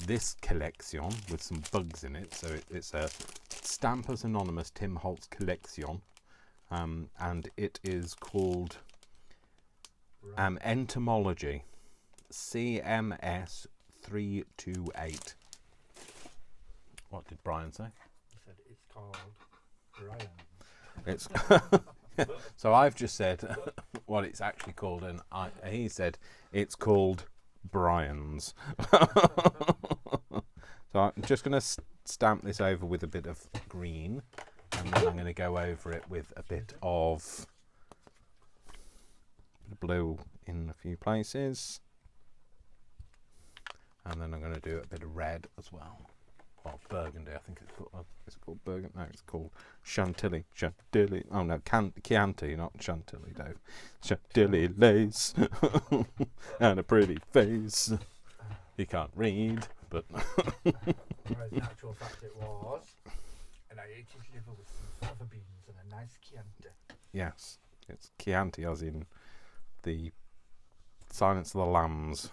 this collection with some bugs in it, so it's a Stampers Anonymous Tim Holtz collection, and it is called Entomology CMS 328. What did Brian say? He said it's called Brian. It's so I've just said what it's actually called, and he said it's called Brian's. So I'm just going to stamp this over with a bit of green, and then I'm going to go over it with a bit of blue in a few places, and then I'm going to do a bit of red as well. Well, burgundy, I think it's called. Is it called burgundy? No, it's called Chantilly. Chantilly. Oh no, Chianti, not Chantilly, Dave. Chantilly lace and a pretty face. He can't read, but. Whereas in actual fact it was, and I ate his liver with some fava beans and a nice Chianti. Yes, it's Chianti, as in the Silence of the Lambs.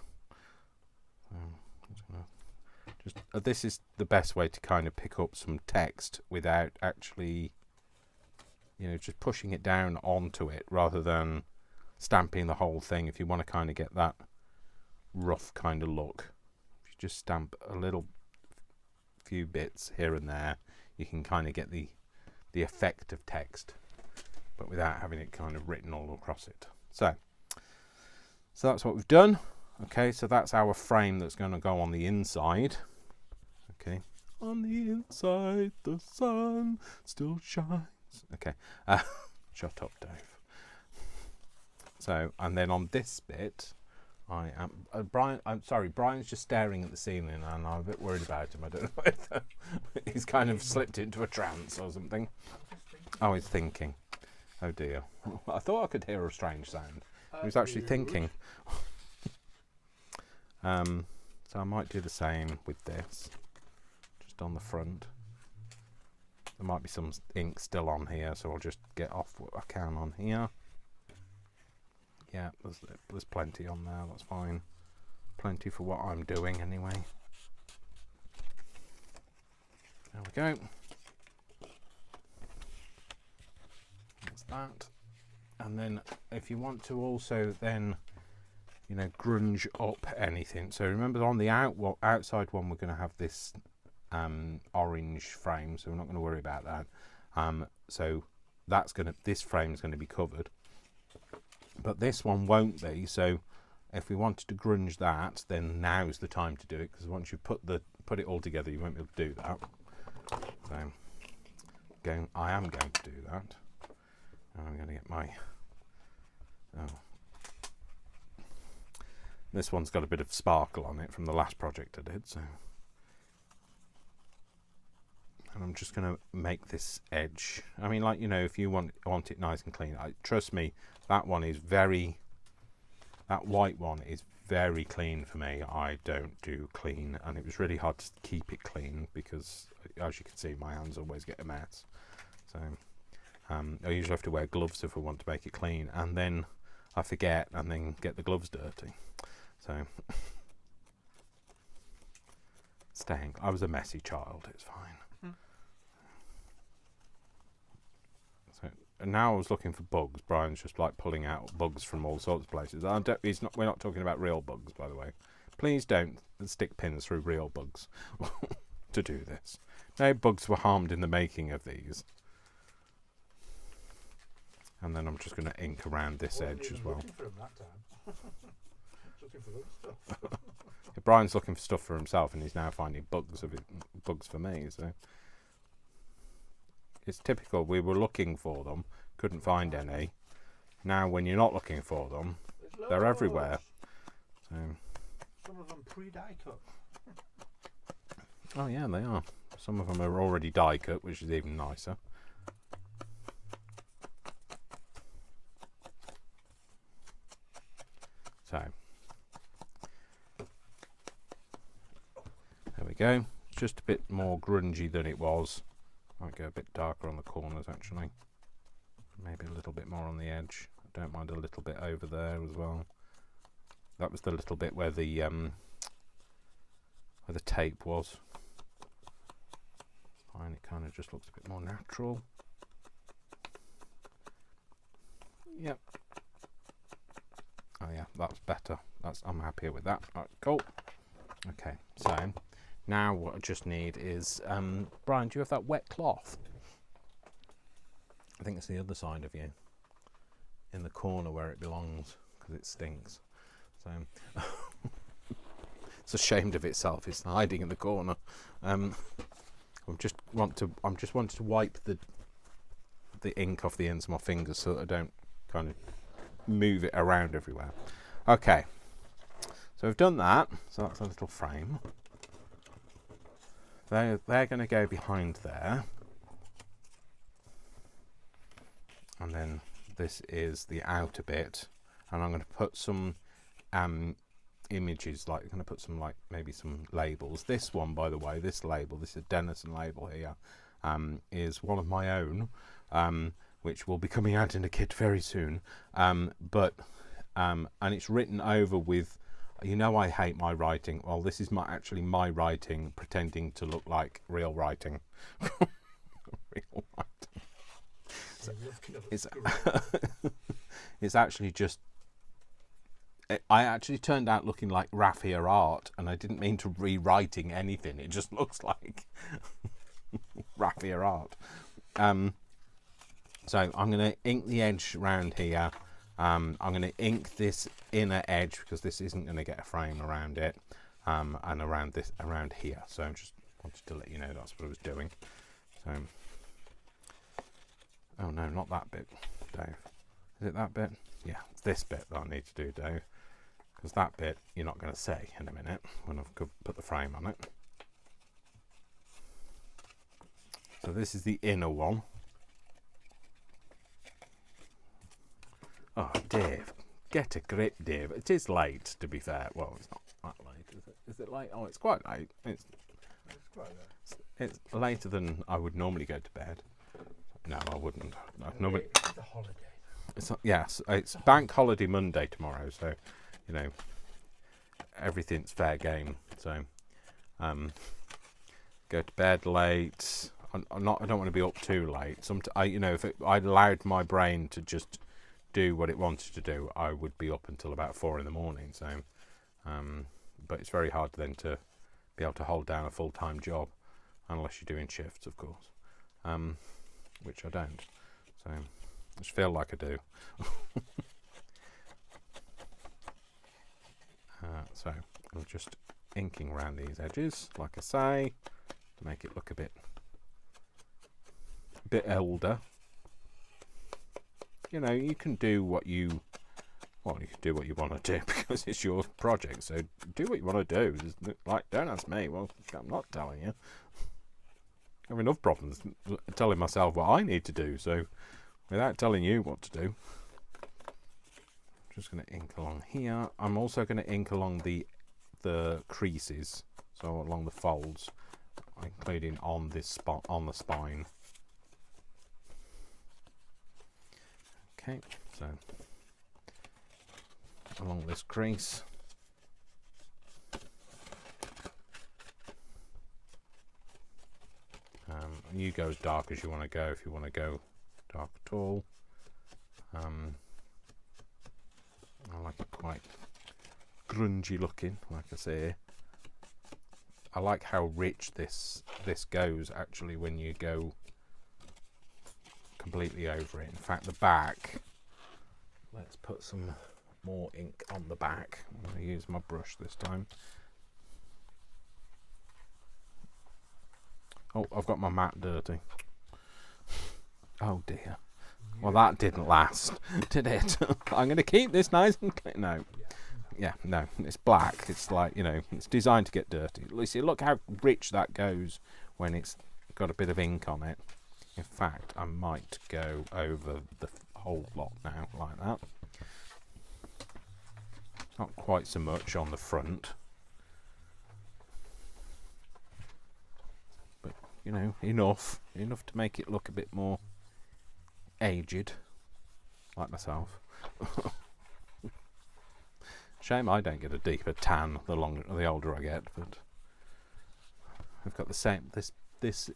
This is the best way to kind of pick up some text without actually, just pushing it down onto it rather than stamping the whole thing. If you want to kind of get that rough kind of look, if you just stamp a little few bits here and there, you can kind of get the effect of text, but without having it kind of written all across it. So that's what we've done. Okay, so that's our frame that's going to go on the inside. Okay, on the inside the sun still shines. Okay, shut up, Dave. So, and then on this bit, I am Brian's just staring at the ceiling, and I'm a bit worried about him. I don't know whether he's kind of slipped into a trance or something. Oh, he's thinking. Oh dear. I thought I could hear a strange sound. He was actually thinking. So I might do the same with this, just on the front. There might be some ink still on here, so I'll just get off what I can on here. Yeah, there's plenty on there, that's fine. Plenty for what I'm doing anyway. There we go. That's that. And then if you want to also then, grunge up anything. So remember on the outside one, we're going to have this orange frame, so we're not going to worry about that. So this frame is going to be covered, but this one won't be. So if we wanted to grunge that, then now's the time to do it, because once you put it all together, you won't be able to do that. So I am going to do that. I'm going to get my this one's got a bit of sparkle on it from the last project I did, so. And I'm just going to make this edge. I mean, if you want it nice and clean, trust me, that white one is very clean for me. I don't do clean, and it was really hard to keep it clean because, as you can see, my hands always get a mess. So I usually have to wear gloves if I want to make it clean, and then I forget and then get the gloves dirty. So I was a messy child, it's fine. So and now I was looking for bugs. Brian's just like pulling out bugs from all sorts of places. We're not talking about real bugs, by the way. Please don't stick pins through real bugs to do this. No bugs were harmed in the making of these. And then I'm just going to ink around this edge as well. Looking for him that time. Looking for other stuff. Brian's looking for stuff for himself, and he's now finding bugs for me. So it's typical. We were looking for them, couldn't find any. Now, when you're not looking for them, they're everywhere. So some of them pre-die cut. Oh yeah, they are. Some of them are already die cut, which is even nicer. So there we go. Just a bit more grungy than it was. Might go a bit darker on the corners actually. Maybe a little bit more on the edge. I don't mind a little bit over there as well. That was the little bit where the tape was. Fine, it kind of just looks a bit more natural. Yep. Oh yeah, that's better. I'm happier with that. Right, cool. Okay, so now what I just need is Brian, do you have that wet cloth? I think it's the other side of you, in the corner where it belongs, because it stinks. So it's ashamed of itself. It's hiding in the corner. I'm just wanted to wipe the ink off the ends of my fingers so that I don't kind of move it around everywhere. Okay, so we've done that. So that's a little frame. They're going to go behind there, and then this is the outer bit, and I'm going to put some images, like I'm going to put some maybe some labels. This one, by the way, this is a Denison label here, is one of my own, which will be coming out in a kit very soon. But and it's written over with, you know, I hate my writing. Well, this is actually my writing pretending to look like real writing. Real writing. So it's actually just, I actually turned out looking like raffia art, and I didn't mean to rewriting anything. It just looks like raffia art. So I'm going to ink the edge around here. I'm going to ink this inner edge because this isn't going to get a frame around it, and around here. So I just wanted to let you know that's what I was doing. So, oh no, not that bit, Dave. Is it that bit? Yeah, it's this bit that I need to do, Dave. Because that bit you're not going to see in a minute when I've put the frame on it. So this is the inner one. Oh, Dave, get a grip, Dave. It is late, to be fair. Well, it's not that late, is it? Is it late? Oh, it's quite late. It's quite late. It's later than I would normally go to bed. No, I wouldn't. Normally, it's a holiday. Yes, it's Bank Holiday Monday tomorrow, so you know everything's fair game. So, go to bed late. I don't want to be up too late. If I allowed my brain to just do what it wanted to do, I would be up until about 4 a.m. So, but it's very hard then to be able to hold down a full-time job unless you're doing shifts, of course, which I don't. So, I just feel like I do. So, I'm just inking around these edges, like I say, to make it look a bit older. You know, you can do what you want to do because it's your project. So do what you want to do. Like, don't ask me. Well, I'm not telling you. I have enough problems telling myself what I need to do. So without telling you what to do, I'm just going to ink along here. I'm also going to ink along the creases, so along the folds, including on this spot on the spine. Okay, so along this crease. You go as dark as you want to go if you want to go dark at all. I like it quite grungy looking, like I say. I like how rich this goes actually when you go completely over it. In fact, the back, let's put some more ink on the back. I'm going to use my brush this time. Oh, I've got my mat dirty. Oh dear. Well, that didn't last, did it? I'm going to keep this nice and clean. No. Yeah, no, it's black. It's like, you know, it's designed to get dirty. Look how rich that goes when it's got a bit of ink on it. In fact, I might go over the whole lot now, like that. Not quite so much on the front. But, you know, enough to make it look a bit more aged, like myself. Shame I don't get a deeper tan the older I get, but I've got the same. This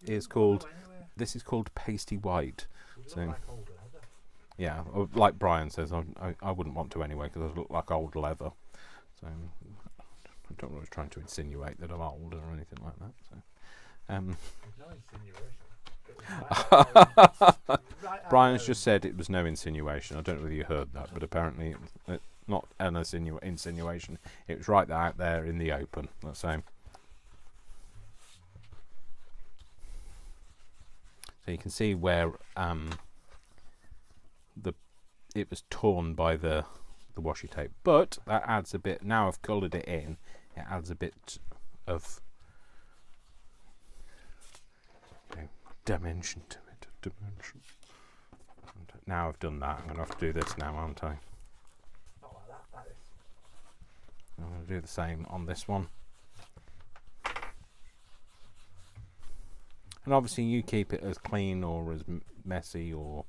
is called pasty white. So yeah, like Brian says, I wouldn't want to anyway because I look like old leather. So I don't know, I was trying to insinuate that I'm old or anything like that. So no insinuation. Brian's just said it was no insinuation. I don't know whether you heard that, but apparently it's not an insinuation. It was right out there in the open. That's same. So you can see where it was torn by the washi tape, but that adds a bit. Now I've coloured it in. It adds a bit of dimension to it. Dimension. And now I've done that, I'm going to have to do this now, aren't I? Not like that is. I'm going to do the same on this one. And obviously you keep it as clean or as messy or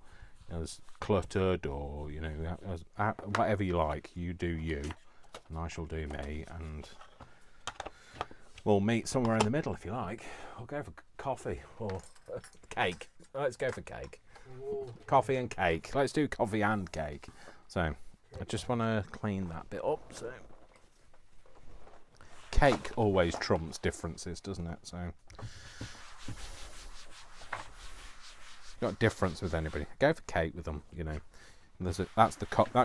as cluttered, or you know, as whatever you like. You do you, and I shall do me, and we'll meet somewhere in the middle if you like. We'll go for coffee or cake. Let's go for cake. Ooh. Coffee and cake. Let's do coffee and cake. So I just want to clean that bit up. So cake always trumps differences, doesn't it? So got difference with anybody, go for cake with them. You know, that's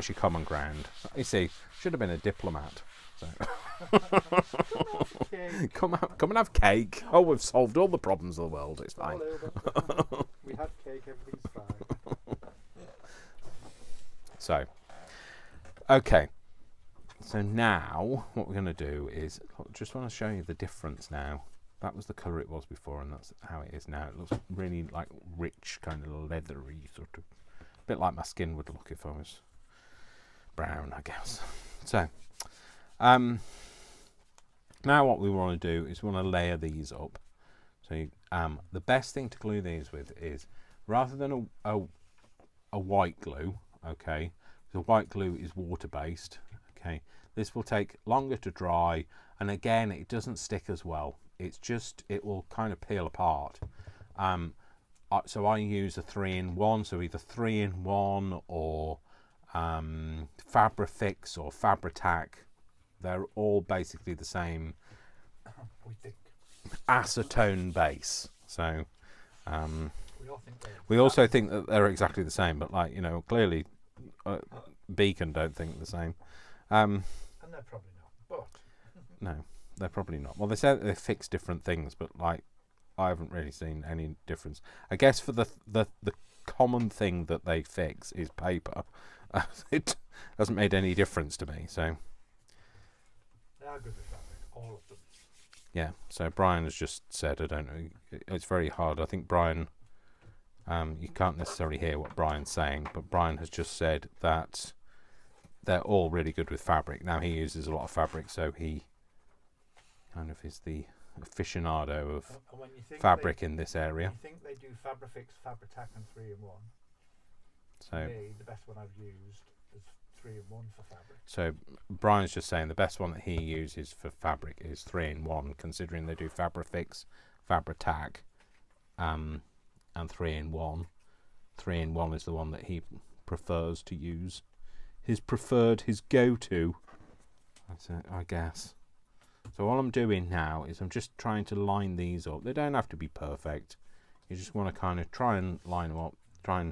your common ground. You see, should have been a diplomat. So come and have cake. Oh, we've solved all the problems of the world. It's fine. We had cake. Everything's fine. So, okay. So now what we're going to do is just want to show you the difference now. That was the colour it was before, and that's how it is now. It looks really like rich, kind of leathery, sort of, a bit like my skin would look if I was brown, I guess. So, now what we want to do is we want to layer these up. So the best thing to glue these with is, rather than a white glue, okay, the white glue is water based, okay, this will take longer to dry, and again it doesn't stick as well. It's just, it will kind of peel apart. So I use a 3-in-1, so either 3-in-1 or Fabrifix or Fabri-Tac. They're all basically the same We think. acetone base. So We all think. we also think that they're exactly the same, but like, you know, clearly Beacon don't think the same. And they're probably not. But No, they're probably not. Well, they say that they fix different things, but like, I haven't really seen any difference. I guess for the common thing that they fix is paper. It hasn't made any difference to me. So they are good with fabric, all of them. yeah. So Brian has just said, I don't know. It's very hard. I think Brian. You can't necessarily hear what Brian's saying, but Brian has just said that they're all really good with fabric. Now he uses a lot of fabric, so he kind of is the aficionado of And when you think fabric in this area. You think they do Fabrifix, Fabri-Tac and 3-in-1. So To me, the best one I've used is 3-in-1 for fabric. So Brian's just saying the best one that he uses for fabric is 3-in-1, considering they do Fabrifix, Fabri-Tac, and 3-in-1. 3-in-1 is the one that he prefers to use. His go-to, I guess. So all I'm doing now is I'm just trying to line these up. They don't have to be perfect. You just want to kind of try and line them up, try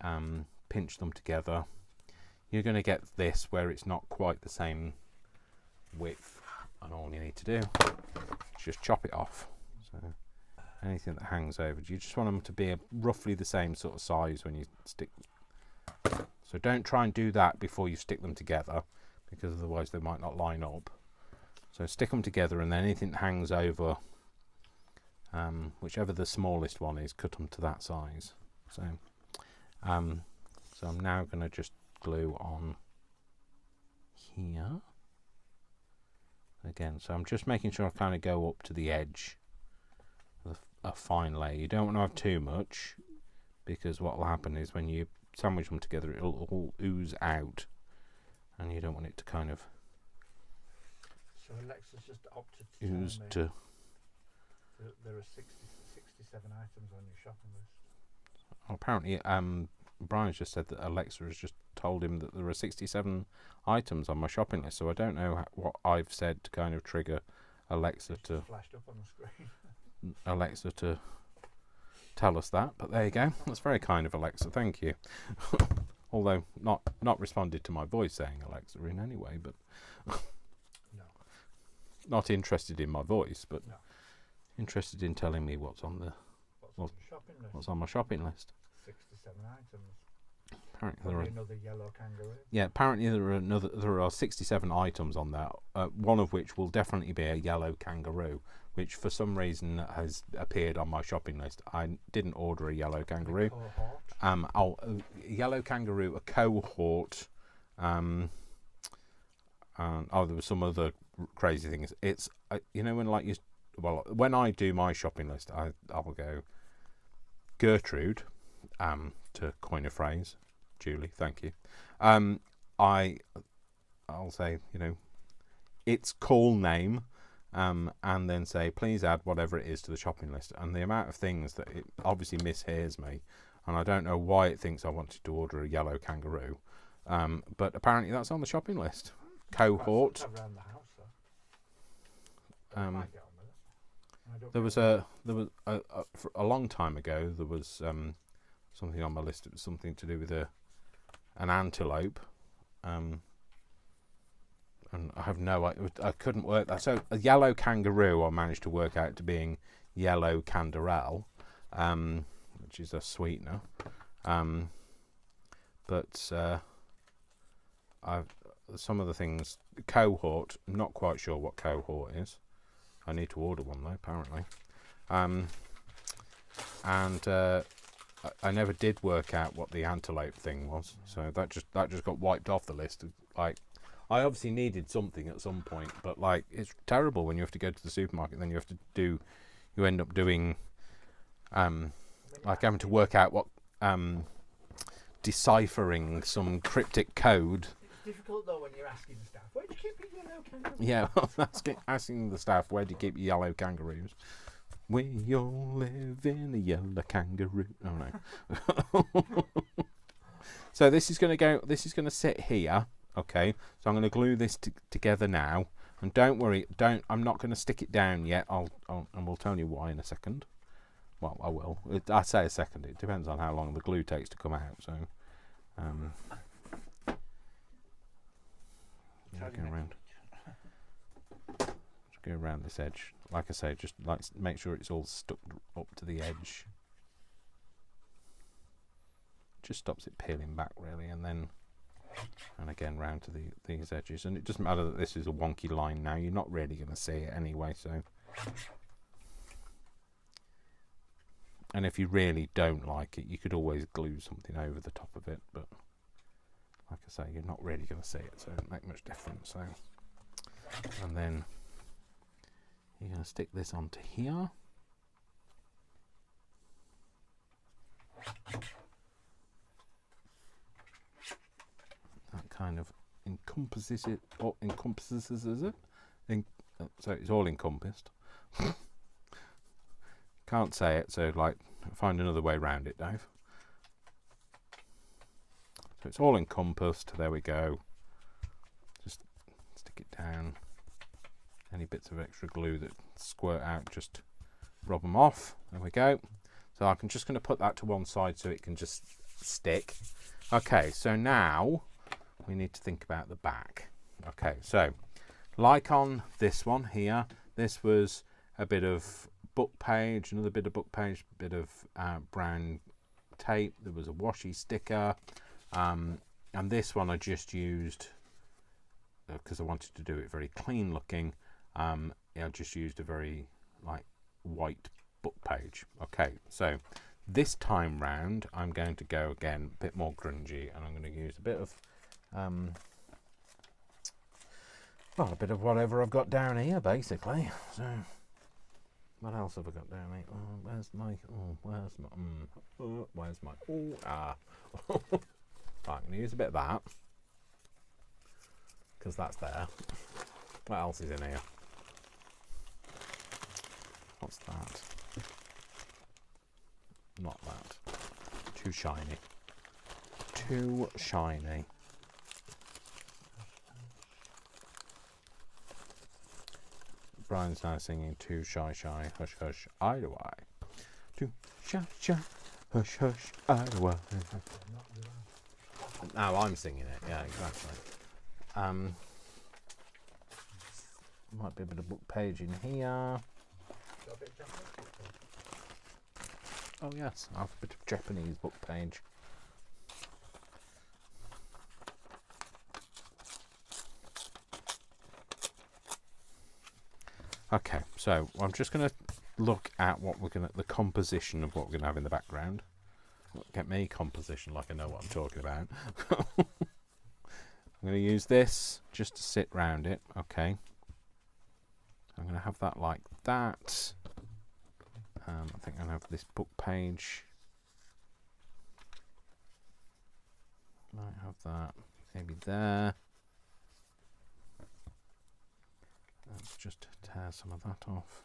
and pinch them together. You're going to get this where it's not quite the same width, and all you need to do is just chop it off. So anything that hangs over, you just want them to be roughly the same sort of size when you stick. So don't try and do that before you stick them together, because otherwise they might not line up. So stick them together, and then anything that hangs over, whichever the smallest one is, cut them to that size. So I'm now going to just glue on here again. So I'm just making sure I kind of go up to the edge of a fine layer. You don't want to have too much, because what will happen is when you sandwich them together, it'll all ooze out, and you don't want it to kind of So Alexa's just opted to ooze tell me to. that there are 67 items on your shopping list. Apparently, Brian's just said that Alexa has just told him that there are 67 items on my shopping list. So I don't know what I've said to kind of trigger Alexa It's to flashed up on the screen. Alexa to tell us that. But there you go. That's very kind of Alexa. Thank you. Although not responded to my voice saying Alexa in any way, but No. not interested in my voice, but No. interested in telling me what's on the What's on the shopping list? what's on my shopping list. 67 items. Apparently there Probably are, another yellow kangaroo. yeah, apparently there are 67 items on there. One of which will definitely be a yellow kangaroo, which for some reason has appeared on my shopping list. I didn't order a yellow kangaroo. Cohort. A yellow kangaroo, a cohort, and there was some other crazy things. It's you know, when I do my shopping list, I'll go Gertrude, to coin a phrase, Julie, thank you. I'll say, its call name, and then say, please add whatever it is to the shopping list. And the amount of things that it obviously mishears me, and I don't know why it thinks I wanted to order a yellow kangaroo, but apparently that's on the shopping list. Cohort. There was for a long time ago. There was something on my list. It was something to do with an antelope. And I have I couldn't work that. So a yellow kangaroo I managed to work out to being yellow canderel, which is a sweetener. But some of the things, cohort, I'm not quite sure what cohort is. I need to order one though, apparently. I never did work out what the antelope thing was, so that just got wiped off the list. Like, I obviously needed something at some point, but like, it's terrible when you have to go to the supermarket. Then you end up doing, like having to work out what, deciphering some cryptic code. It's difficult though when you're asking the staff, where do you keep your yellow kangaroos? Yeah, asking the staff, where do you keep your yellow kangaroos? We all live in a yellow kangaroo. Oh no. So this is going to sit here. Okay, so I'm going to glue this together now, and don't worry, I'm not going to stick it down yet. And we'll tell you why in a second. Well, I will. I say a second. It depends on how long the glue takes to come out. So, go around this edge. Like I say, just like make sure it's all stuck up to the edge. Just stops it peeling back really, and again round to these edges. And it doesn't matter that this is a wonky line now, you're not really going to see it anyway, so. And if you really don't like it, you could always glue something over the top of it, but like I say, you're not really going to see it, so it doesn't make much difference. So, and then you're going to stick this onto here. That kind of encompasses it, or encompasses it. So it's all encompassed. Can't say it, so like find another way around it, Dave. So it's all encompassed. There we go. Just stick it down. Any bits of extra glue that squirt out, just rub them off. There we go. So I'm just going to put that to one side so it can just stick. Okay, so now we need to think about the back. Okay, so like on this one here, this was a bit of book page, another bit of book page, bit of brown tape. There was a washi sticker, and this one I just used because I wanted to do it very clean looking. I just used a very like white book page. Okay, so this time round I'm going to go again a bit more grungy, and I'm going to use a bit of a bit of whatever I've got down here basically. So what else have I got down here? Where's my right, I'm going to use a bit of that because that's there. What else is in here? What's that? Not that. Too shiny. Too shiny. Brian's now singing Too Shy Shy, Hush Hush, I Do I. Too shy shy, hush hush, I Do I. Now I'm singing it, yeah, exactly. Might be a bit of book page in here. Oh yes, I have a bit of Japanese book page. Okay, so I'm just going to look at the composition of what we're going to have in the background. Get me composition like I know what I'm talking about. I'm going to use this just to sit round it. Okay. I'm going to have that like that. I think I'm going to have this book page Might have that maybe there. Let's just tear some of that off.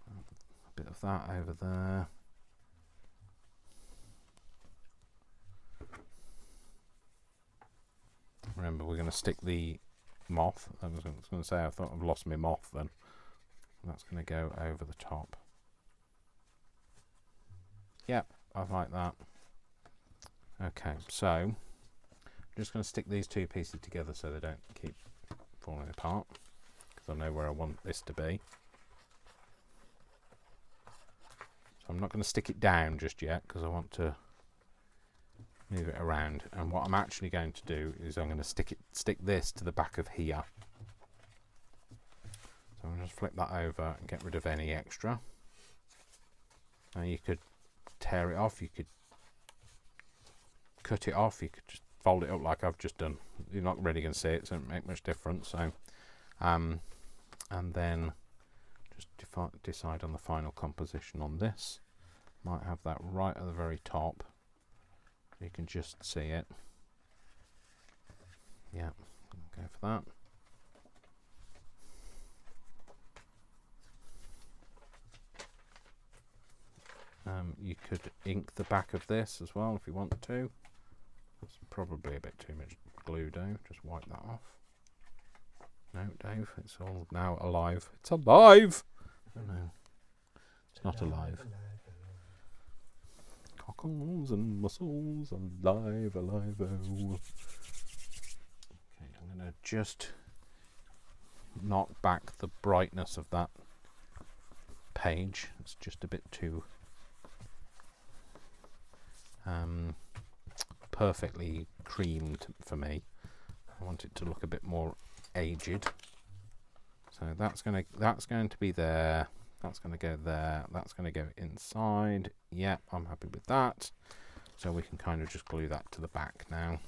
A bit of that over there. Remember, we're going to stick the moth. I was going to say, I thought I've lost my moth then. That's going to go over the top. Yep, I like that. Okay, so I'm just going to stick these two pieces together so they don't keep falling apart, because I know where I want this to be. So I'm not going to stick it down just yet, because I want to move it around. And what I'm actually going to do is I'm going to stick this to the back of here. So I'm going to just flip that over and get rid of any extra. Now you could tear it off, you could cut it off, you could just fold it up like I've just done. You're not really going to see it, so it doesn't make much difference. So, and then just decide on the final composition on this. Might have that right at the very top, so you can just see it. Yeah, go for that. You could ink the back of this as well if you want to. That's probably a bit too much glue, Dave. Just wipe that off. No, Dave, it's all now alive. It's alive! Oh no, it's not alive. Cockles and mussels, alive, alive, oh. Okay, I'm going to just knock back the brightness of that page. It's just a bit too perfectly creamed for me. I want it to look a bit more aged. So that's going to be there. That's going to go there. That's going to go inside. Yep, I'm happy with that. So we can kind of just glue that to the back now.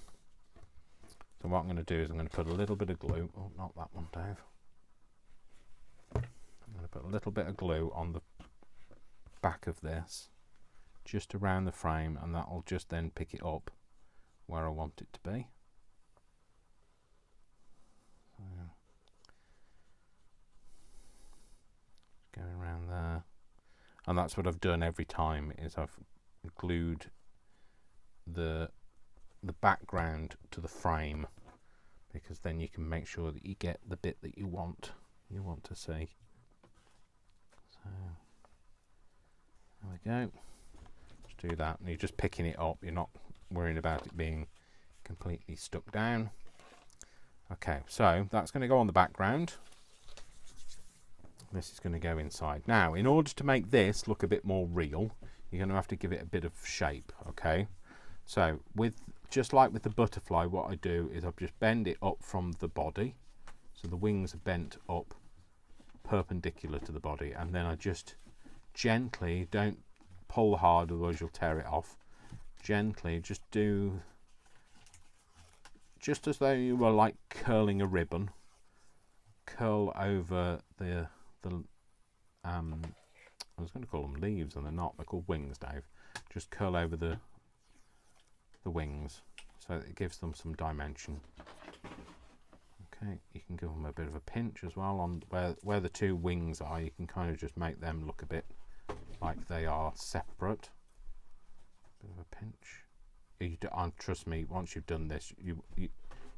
So what I'm going to do is I'm going to put a little bit of glue. Oh, not that one, Dave. I'm going to put a little bit of glue on the back of this, just around the frame, and that will just then pick it up where I want it to be. So, going around there, and that's what I've done every time, is I've glued the background to the frame, because then you can make sure that you get the bit that you want to see. So there we go. Just do that, and you're just picking it up. You're not worrying about it being completely stuck down. Okay, so that's going to go on the background. This is going to go inside. Now, in order to make this look a bit more real, you're going to have to give it a bit of shape. Okay, so just like with the butterfly, what I do is I just bend it up from the body, so the wings are bent up perpendicular to the body, and then I just gently, don't pull hard, otherwise you'll tear it off. Gently, just do, just as though you were like curling a ribbon. Curl over the I was going to call them leaves, and they're not. They're called wings, Dave. Just curl over the wings, so that it gives them some dimension. Okay, you can give them a bit of a pinch as well on where the two wings are. You can kind of just make them look a bit like they are separate. Bit of a pinch. Trust me, once you've done this, you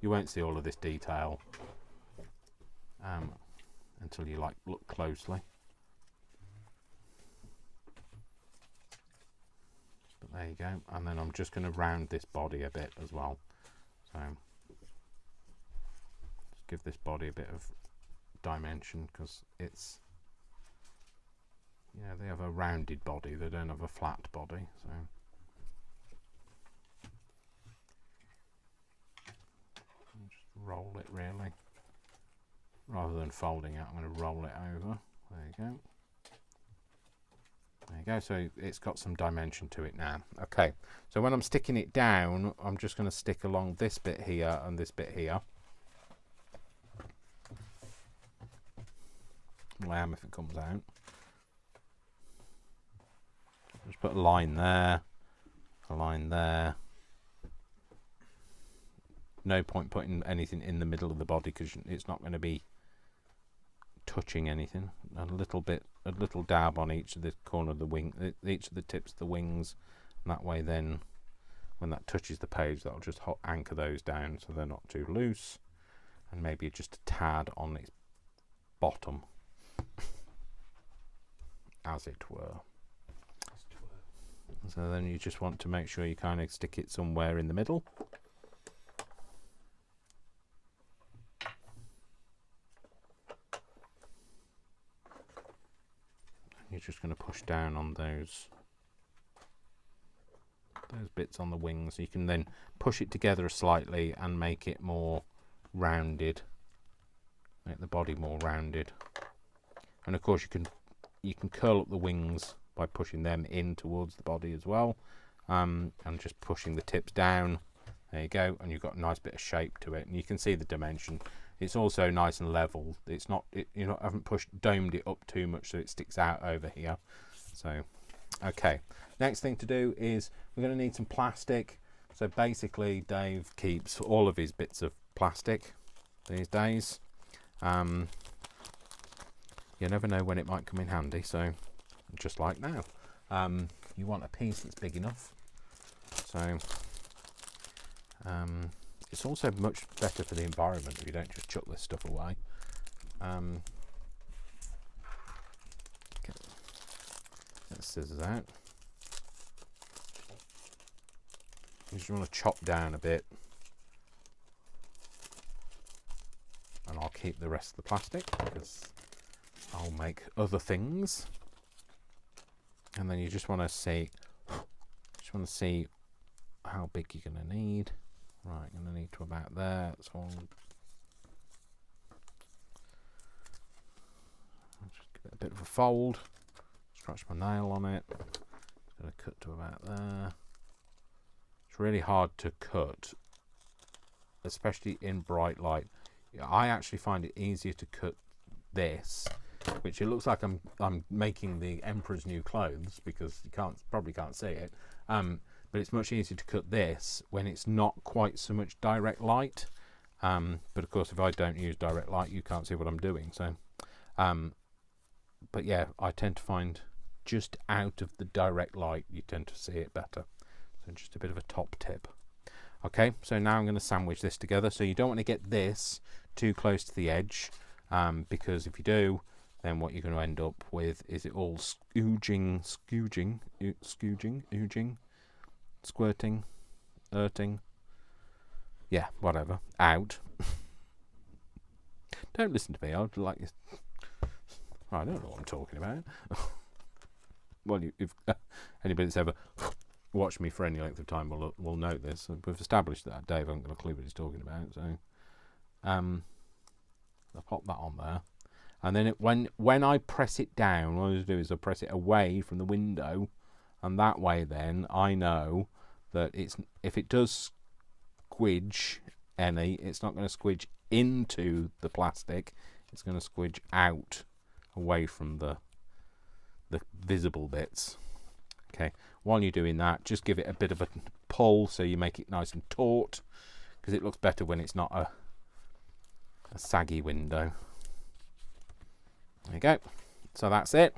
won't see all of this detail until you look closely. But there you go. And then I'm just going to round this body a bit as well. So just give this body a bit of dimension, because it's, they have a rounded body, they don't have a flat body. So just roll it, really, rather than folding it. I'm going to roll it over. There you go. There you go. So it's got some dimension to it now. Okay, so when I'm sticking it down, I'm just going to stick along this bit here and this bit here. Lamb if it comes out. Just put a line there, a line there, no point putting anything in the middle of the body because it's not going to be touching anything. A little dab on each of the corner of the wing, each of the tips of the wings, and that way then when that touches the page, that'll just anchor those down so they're not too loose, and maybe just a tad on its bottom, as it were. So then you just want to make sure you kind of stick it somewhere in the middle. You're just going to push down on those bits on the wings. You can then push it together slightly and make it more rounded, make the body more rounded. And of course you can curl up the wings by pushing them in towards the body as well, and just pushing the tips down. There you go, and you've got a nice bit of shape to it, and you can see the dimension. It's also nice and level. It's not, haven't domed it up too much so it sticks out over here. So, okay. Next thing to do is we're going to need some plastic. So basically, Dave keeps all of his bits of plastic these days. You never know when it might come in handy. So, just like now, you want a piece that's big enough. So. It's also much better for the environment if you don't just chuck this stuff away. Get the scissors out. You just want to chop down a bit, and I'll keep the rest of the plastic because I'll make other things. And then you just want to see, how big you're going to need. Right, I'm going to need to about there. That's all. Just give it a bit of a fold. Scratch my nail on it. Just going to cut to about there. It's really hard to cut, especially in bright light. I actually find it easier to cut this, which it looks like I'm making the Emperor's new clothes because you probably can't see it. But it's much easier to cut this when it's not quite so much direct light. But of course, if I don't use direct light, you can't see what I'm doing. So, but yeah, I tend to find just out of the direct light, you tend to see it better. So just a bit of a top tip. Okay, so now I'm going to sandwich this together. So you don't want to get this too close to the edge, because if you do, then what you're going to end up with is it all squirting, erting, yeah, whatever, out. Don't listen to me. I'd like you. I don't know what I'm talking about. Well, if anybody that's ever watched me for any length of time will know this. We've established that Dave hasn't got a clue what he's talking about. So, I'll pop that on there, and then when I press it down, what I do is I press it away from the window, and that way then I know that if it does squidge any, it's not going to squidge into the plastic. It's going to squidge out away from the visible bits. Okay. While you're doing that, just give it a bit of a pull so you make it nice and taut, because it looks better when it's not a saggy window. There you go. So that's it.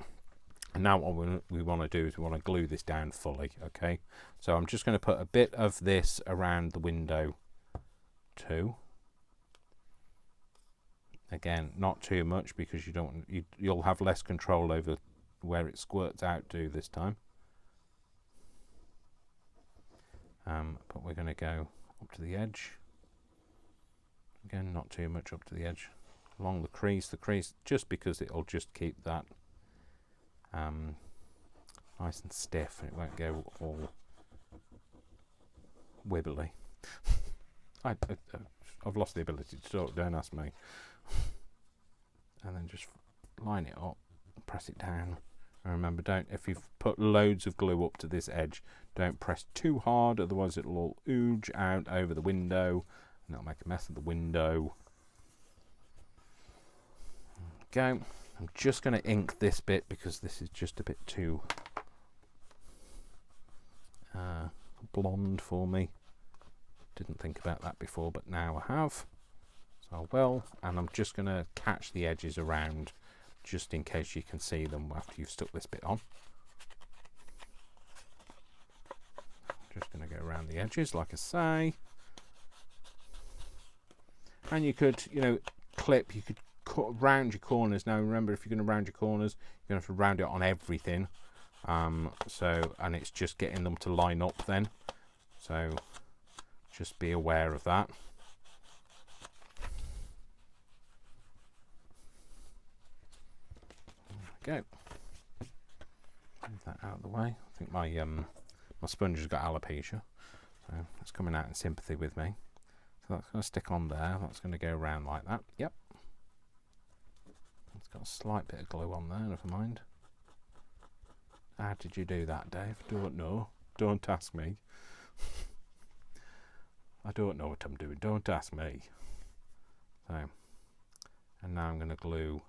And now what we want to do is we want to glue this down fully, okay? So I'm just going to put a bit of this around the window too. Again, not too much because you'll have less control over where it squirts out to this time. But we're going to go up to the edge. Again, not too much up to the edge. Along the crease, just because it'll just keep that nice and stiff, and it won't go all wibbly. I've lost the ability to talk, don't ask me. And then just line it up, press it down. And remember, if you've put loads of glue up to this edge, don't press too hard, otherwise it'll all ooge out over the window, and it'll make a mess of the window. Okay. I'm just going to ink this bit because this is just a bit too blonde for me. Didn't think about that before, but now I have. So I will, and I'm just going to catch the edges around just in case you can see them after you've stuck this bit on. Just going to go around the edges, like I say. And you could, you know, clip, you could cut round your corners. Now remember, if you're going to round your corners, you're going to have to round it on everything. And it's just getting them to line up then. So just be aware of that. There we go. Move that out of the way. I think my sponge has got alopecia, so it's coming out in sympathy with me. So that's going to stick on there. That's going to go around like that. Yep. It's got a slight bit of glue on there, never mind. How did you do that, Dave? Don't know. Don't ask me. I don't know what I'm doing. Don't ask me. So, and now I'm going to glue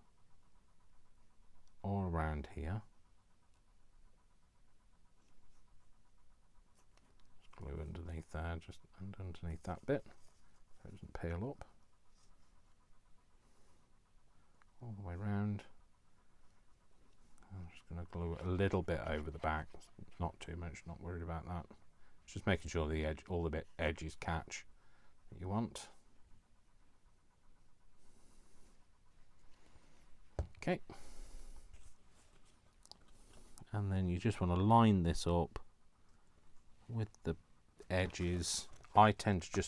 all around here. Just glue underneath there, just underneath that bit, so it doesn't peel up. All the way around. I'm just going to glue a little bit over the back, not too much, not worried about that. Just making sure the edge, all the edges catch that you want. Okay. And then you just want to line this up with the edges. I tend to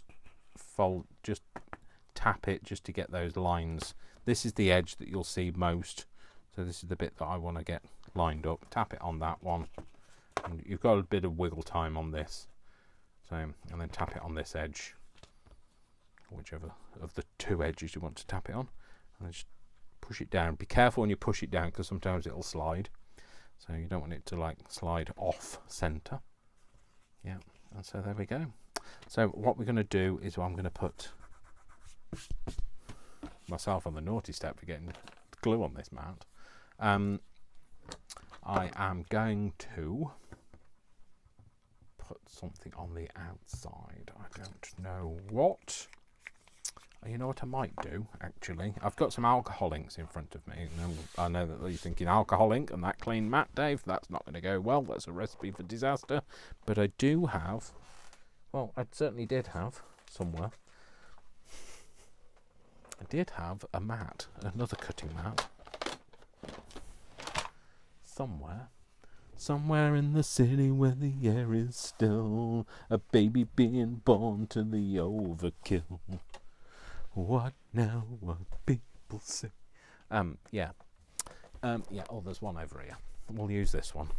just tap it just to get those lines. This is the edge that you'll see most. So this is the bit that I want to get lined up. Tap it on that one. And you've got a bit of wiggle time on this. So, and then tap it on this edge. Whichever of the two edges you want to tap it on. And then just push it down. Be careful when you push it down because sometimes it'll slide. So you don't want it to like slide off center. Yeah, and so there we go. So what we're going to do is I'm going to put myself on the naughty step for getting glue on this mount. I am going to put something on the outside. I don't know what. You know what I might do, actually? I've got some alcohol inks in front of me. And I know that you're thinking alcohol ink and that clean mat, Dave. That's not going to go well. That's a recipe for disaster. But I do have, well, I certainly did have somewhere. I did have a mat, another cutting mat. Somewhere in the city where the air is still, a baby being born to the overkill. What now? What people say? Yeah. Oh, there's one over here. We'll use this one.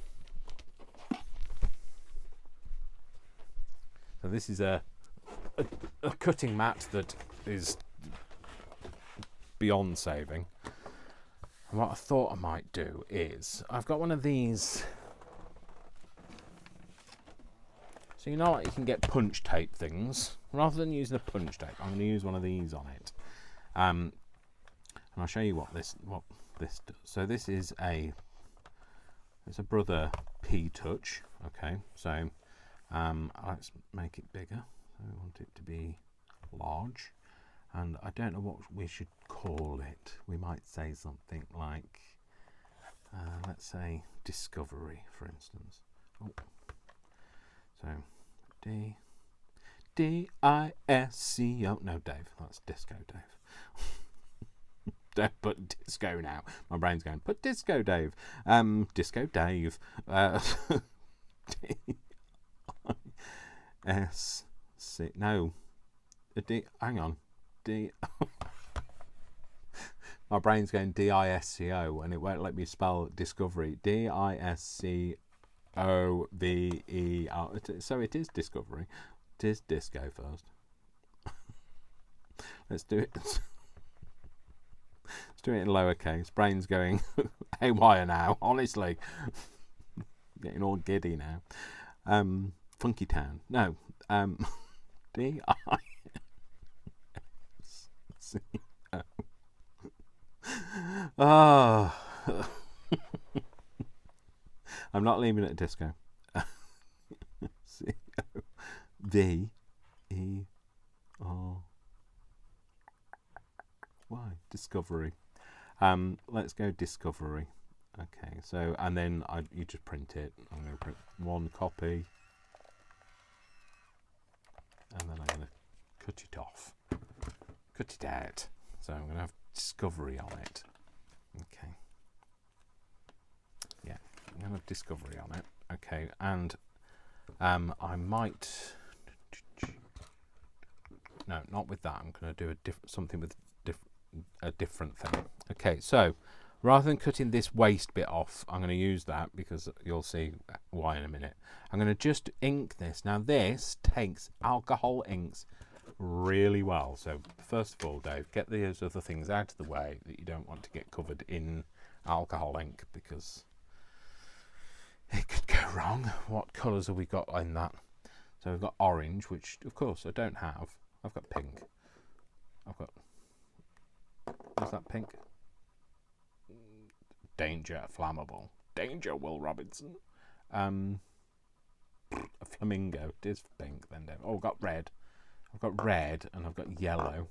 So this is a cutting mat that is beyond saving. And what I thought I might do is I've got one of these. So you know, like you can get punch tape things. Rather than using a punch tape, I'm going to use one of these on it, and I'll show you what this does. So this is it's a Brother P Touch. Okay, so let's make it bigger. So we want it to be large, and I don't know what we should call it. We might say something like, let's say Discovery, for instance. Oh. So D-I-S-C-O. No, Dave. That's Disco Dave. Don't put disco now. My brain's going, put Disco Dave. Disco Dave. D-I-S-C. No. Hang on. My brain's going D-I-S-C-O and it won't let me spell Discovery. D-I-S-C-O. O-V-E-R. So it is Discovery. It is disco first. Let's do it. Let's do it in lowercase. Brain's going haywire now. Honestly, getting all giddy now. Funky Town. No. D-I-S-C-O. Oh. I'm not leaving it at disco. C-O-V-E Discovery. Let's go Discovery. Okay, so, and then you just print it. I'm going to print 1 copy. And then I'm going to cut it off. Cut it out. So I'm going to have Discovery on it. Okay. Yeah, I'm going to have Discovery on it. Okay, and I might... No, not with that. I'm going to do something with a different thing. Okay, so rather than cutting this waste bit off, I'm going to use that because you'll see why in a minute. I'm going to just ink this. Now this takes alcohol inks really well. So first of all, Dave, get those other things out of the way that you don't want to get covered in alcohol ink because it could go wrong. What colours have we got in that? So we've got orange, which of course I don't have. I've got pink. I've got... Is that pink? Danger, flammable. Danger, Will Robinson. A flamingo. It is pink then, Dave. Oh, I've got red. I've got red and I've got yellow.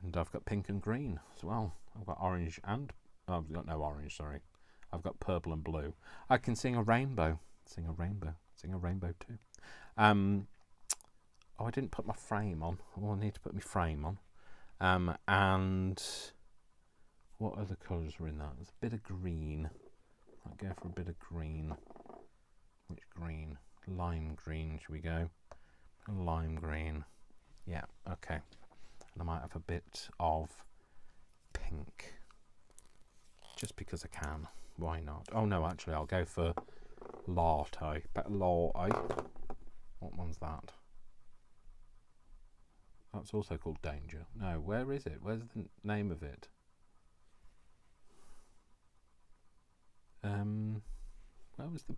And I've got pink and green as well. I've got orange and... Oh, I've got no orange, sorry. I've got purple and blue. I can sing a rainbow. Sing a rainbow. Sing a rainbow too. Oh, I didn't put my frame on. Oh, I need to put my frame on. And what other colours were in that? There's a bit of green. I'll go for a bit of green. Which green? Lime green, should we go? Lime green. Yeah, okay. And I might have a bit of pink. Just because I can. Why not? Oh no, actually I'll go for latte. Latte. What one's that? That's also called Danger. No, where is it? Where's the name of it? Where was the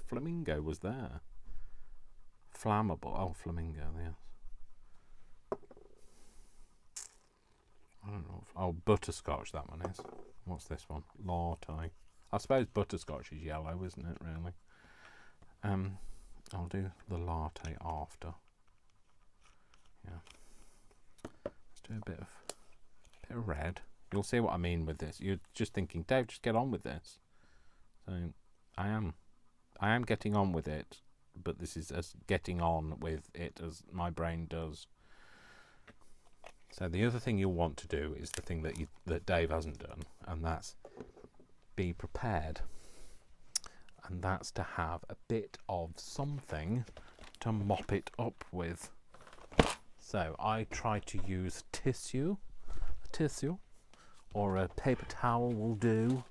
flamingo? Was there? Flammable. Oh, flamingo. Yes. I don't know. Oh, butterscotch. That one is. What's this one? Latte. I suppose butterscotch is yellow, isn't it? Really. I'll do the latte after. Yeah. Let's do a bit of red. You'll see what I mean with this. You're just thinking, Dave, just get on with this. So I am getting on with it, but this is as getting on with it as my brain does. So the other thing you'll want to do is the thing that Dave hasn't done, and that's be prepared. And that's to have a bit of something to mop it up with. So I try to use tissue, or a paper towel will do.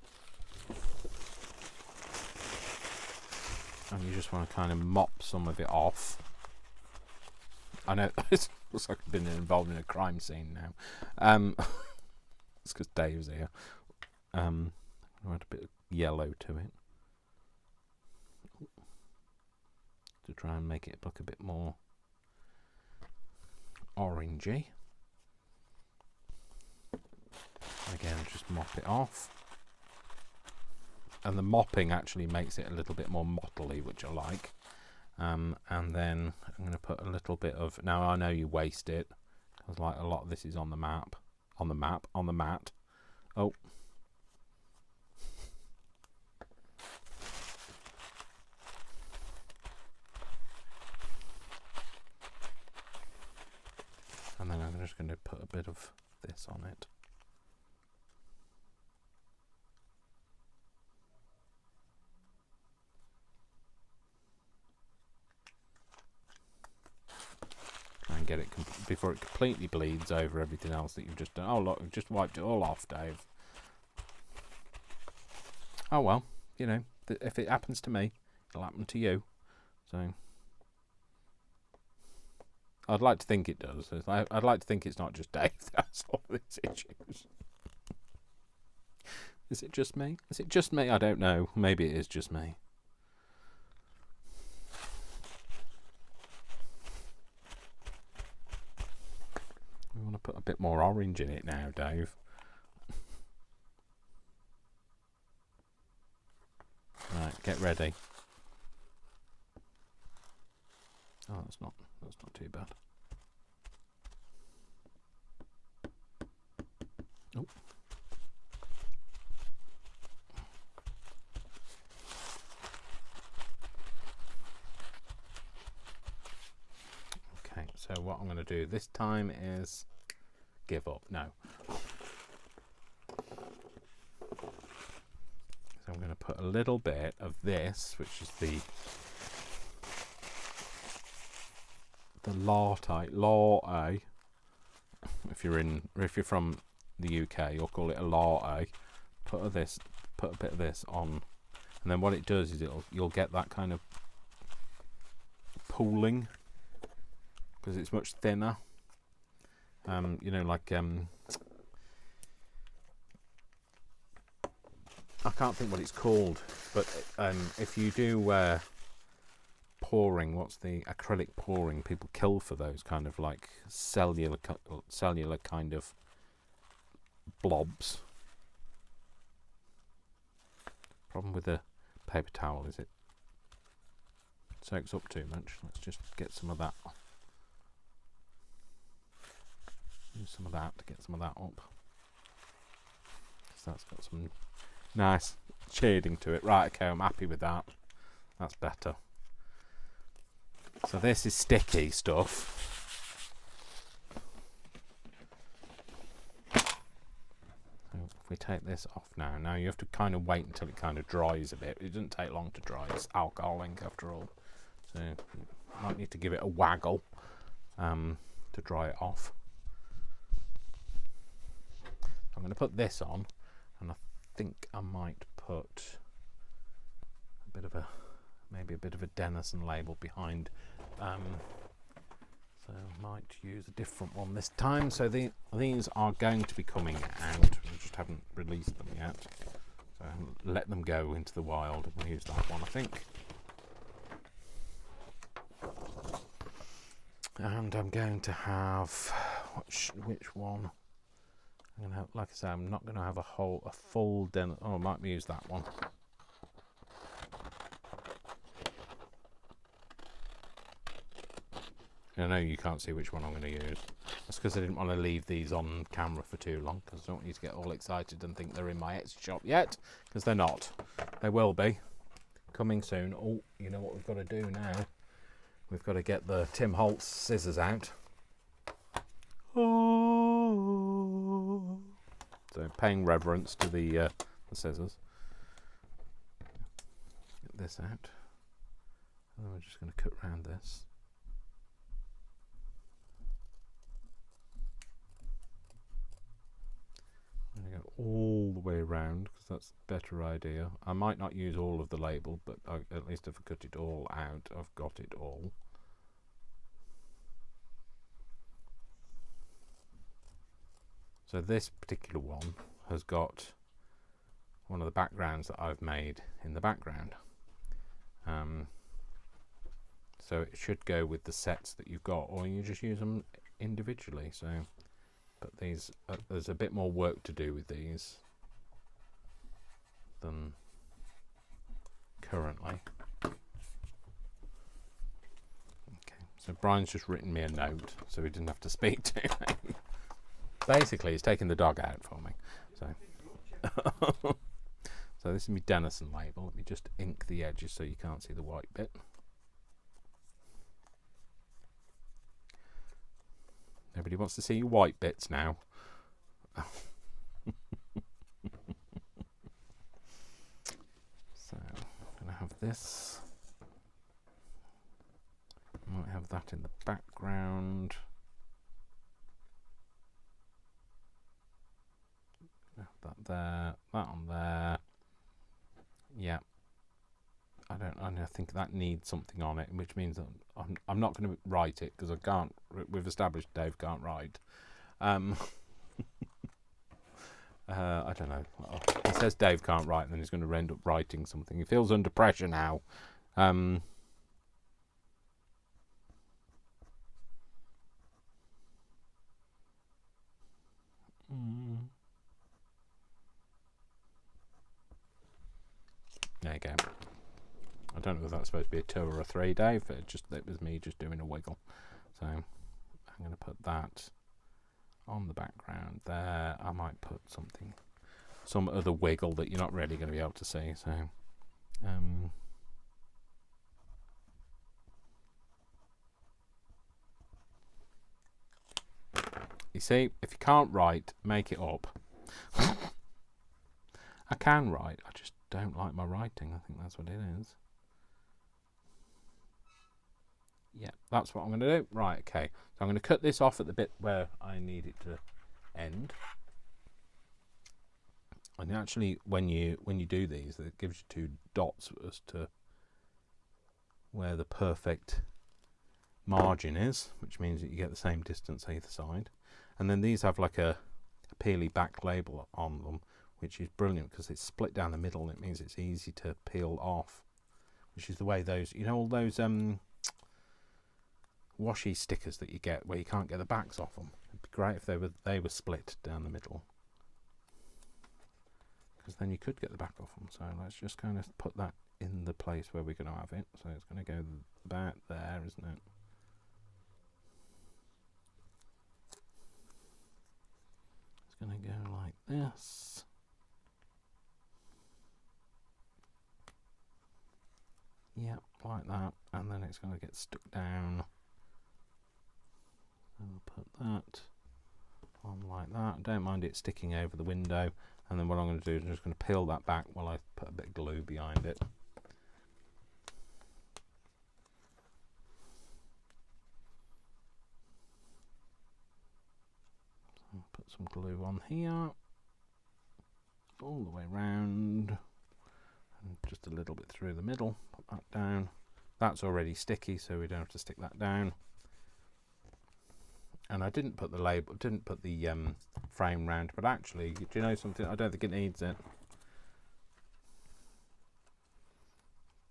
And you just want to kind of mop some of it off. I know it looks like I've been involved in a crime scene now. It's because Dave's here. I'll add a bit of yellow to it to try and make it look a bit more orangey. Again, just mop it off. And the mopping actually makes it a little bit more mottly, which I like. And then I'm going to put a little bit of... Now, I know you waste it, because like a lot of this is on the map. On the mat. Oh. And then I'm just going to put a bit of this on it. Try and get it before it completely bleeds over everything else that you've just done. Oh look, I've just wiped it all off, Dave. Oh well, you know, if it happens to me, it'll happen to you. So I'd like to think it does. I'd like to think it's not just Dave that's all these issues. Is it just me? Is it just me? I don't know. Maybe it is just me. We want to put a bit more orange in it now, Dave. Right, get ready. Oh, that's not too bad. Oh. Okay, so what I'm going to do this time is give up. No. So I'm going to put a little bit of this, which is the latte. If you're from the UK, you'll call it a latte. Put a bit of this on, and then what it does is you'll get that kind of pooling because it's much thinner. You know, like I can't think what it's called, but if you do pouring, what's the acrylic pouring? People kill for those kind of like cellular kind of blobs. Problem with the paper towel is it soaks up too much. Let's just get some of that. Use some of that to get some of that up. So that's got some nice shading to it. Right, okay, I'm happy with that. That's better. So this is sticky stuff. So if we take this off now you have to kind of wait until it kind of dries a bit. It doesn't take long to dry. It's alcohol ink after all. So you might need to give it a waggle to dry it off. I'm going to put this on, and I think I might put maybe a bit of a Denison label behind. So I might use a different one this time. So these are going to be coming out. We just haven't released them yet. So let them go into the wild, and we'll use that one, I think. And I'm going to have which one? I'm going to have, like I say, I'm not going to have a full Denison. Oh, I might use that one. I know you can't see which one I'm going to use. That's because I didn't want to leave these on camera for too long, because I don't want you to get all excited and think they're in my Etsy shop yet, because they're not. They will be. Coming soon. Oh, you know what we've got to do now? We've got to get the Tim Holtz scissors out. Oh. So paying reverence to the scissors. Get this out. And we're just going to cut around this. I'm going to go all the way around because that's a better idea. I might not use all of the label, but at least if I cut it all out, I've got it all. So this particular one has got one of the backgrounds that I've made in the background. So it should go with the sets that you've got, or you just use them individually. So, but these there's a bit more work to do with these than currently. Okay, so Brian's just written me a note, so he didn't have to speak to me. Basically, he's taking the dog out for me. So, so this is my Denison label. Let me just ink the edges so you can't see the white bit. Nobody wants to see your white bits now. So, I'm going to have this. I might have that in the background. That there, that on there. Yeah. I think that needs something on it, which means that I'm not going to write it because I can't. We've established Dave can't write. I don't know. He says Dave can't write, and then he's going to end up writing something. He feels under pressure now. There you go. I don't know if that's supposed to be a 2 or a 3, Dave. It was me just doing a wiggle. So I'm going to put that on the background there. I might put something, some other wiggle that you're not really going to be able to see. So, you see, if you can't write, make it up. I can write, I just don't like my writing. I think that's what it is. Yeah, that's what I'm going to do. Right, okay. So I'm going to cut this off at the bit where I need it to end. And actually, when you do these, it gives you 2 dots as to where the perfect margin is, which means that you get the same distance either side. And then these have like a peely back label on them, which is brilliant because it's split down the middle, and it means it's easy to peel off, which is the way those, you know, all those washi stickers that you get where you can't get the backs off them. It'd be great if they were split down the middle, because then you could get the back off them. So let's just kind of put that in the place where we're going to have it. So it's going to go about there, isn't it? It's going to go like this. Yep, like that. And then it's going to get stuck down. And we'll put that on like that. I don't mind it sticking over the window. And then what I'm going to do is I'm just going to peel that back while I put a bit of glue behind it. So put some glue on here, all the way round, and just a little bit through the middle. Put that down. That's already sticky, so we don't have to stick that down. And I didn't put the label, didn't put the frame round, but actually, do you know something? I don't think it needs it.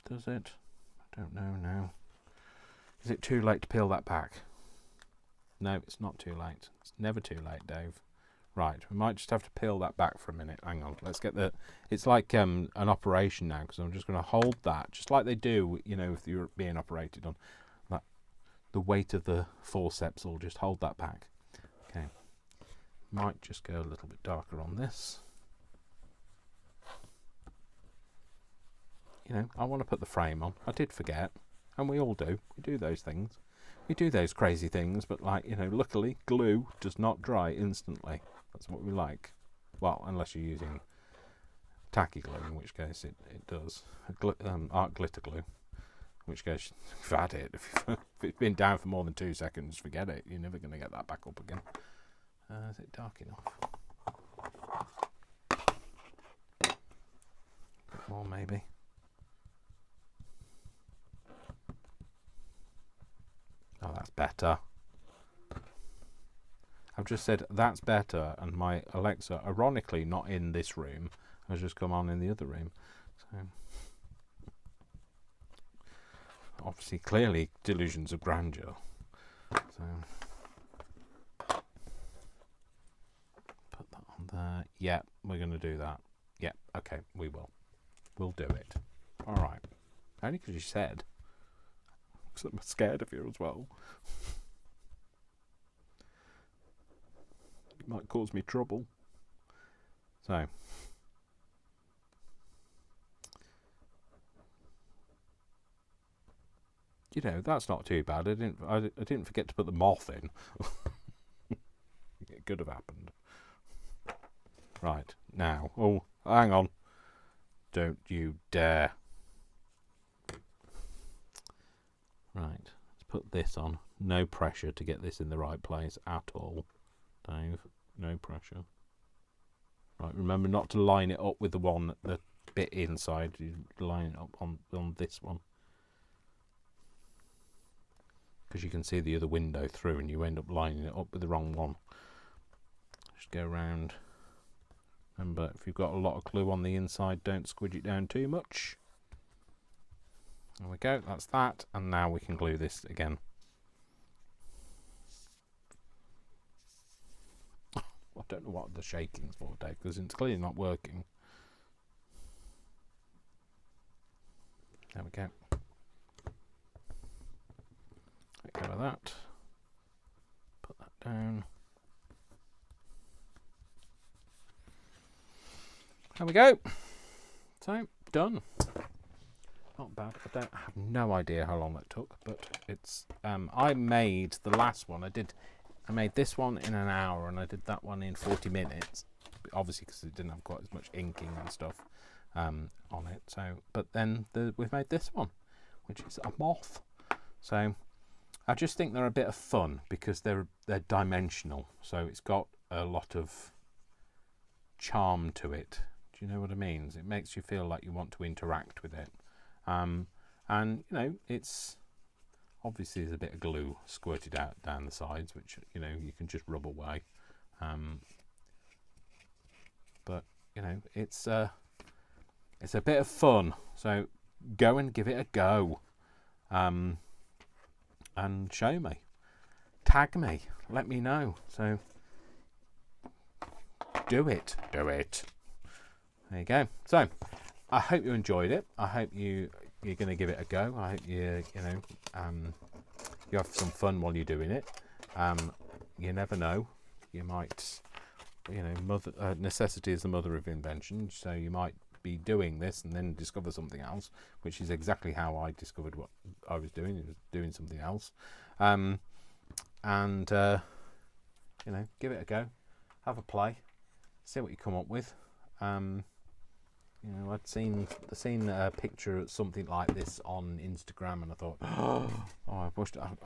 Does it? I don't know now. Is it too late to peel that back? No, it's not too late. It's never too late, Dave. Right, we might just have to peel that back for a minute. Hang on, let's get the... It's like an operation now, because I'm just going to hold that, just like they do, you know, if you're being operated on. That, the weight of the forceps will just hold that back. Okay. Might just go a little bit darker on this. You know, I want to put the frame on. I did forget, and we all do. We do those things. We do those crazy things, but, like, you know, luckily glue does not dry instantly. That's what we like. Well, unless you're using tacky glue, in which case it does. Art glitter glue, in which case you've had it. If it's been down for more than 2 seconds, forget it. You're never going to get that back up again. Is it dark enough? A bit more, maybe. Oh, that's better. I've just said that's better, and my Alexa, ironically not in this room, has just come on in the other room. So obviously, clearly, delusions of grandeur. So put that on there. Yeah, we're going to do that. Yeah, okay, we will. We'll do it. All right. Only because you said. Because I'm scared of you as well. It might cause me trouble. So, you know, that's not too bad. I didn't forget to put the moth in. It could have happened. Right, now. Oh, hang on. Don't you dare. Right, let's put this on. No pressure to get this in the right place at all, Dave. No pressure. Right, remember not to line it up with the bit inside. You line it up on this one, because you can see the other window through, and you end up lining it up with the wrong one. Just go around. Remember, if you've got a lot of glue on the inside, don't squidge it down too much. There we go, that's that, and now we can glue this again. I don't know what the shaking's for, Dave, because it's clearly not working. There we go. Let go of that. Put that down. There we go. So, done. Not bad. I have no idea how long that took, but it's. I made the last one. I made this one in an hour, and I did that one in 40 minutes. Obviously, because it didn't have quite as much inking and stuff on it. So, but then we've made this one, which is a moth. So, I just think they're a bit of fun because they're dimensional. So it's got a lot of charm to it. Do you know what I mean? It makes you feel like you want to interact with it. And you know, it's obviously there's a bit of glue squirted out down the sides, which you know you can just rub away. But you know, it's a bit of fun. So go and give it a go, and show me, tag me, let me know. So do it. There you go. So I hope you enjoyed it. I hope you're going to give it a go. I hope you have some fun while you're doing it. You never know. You might, necessity is the mother of invention. So you might be doing this and then discover something else, which is exactly how I discovered what I was doing. It was doing something else. Give it a go. Have a play. See what you come up with. I'd seen a picture of something like this on Instagram, and I thought,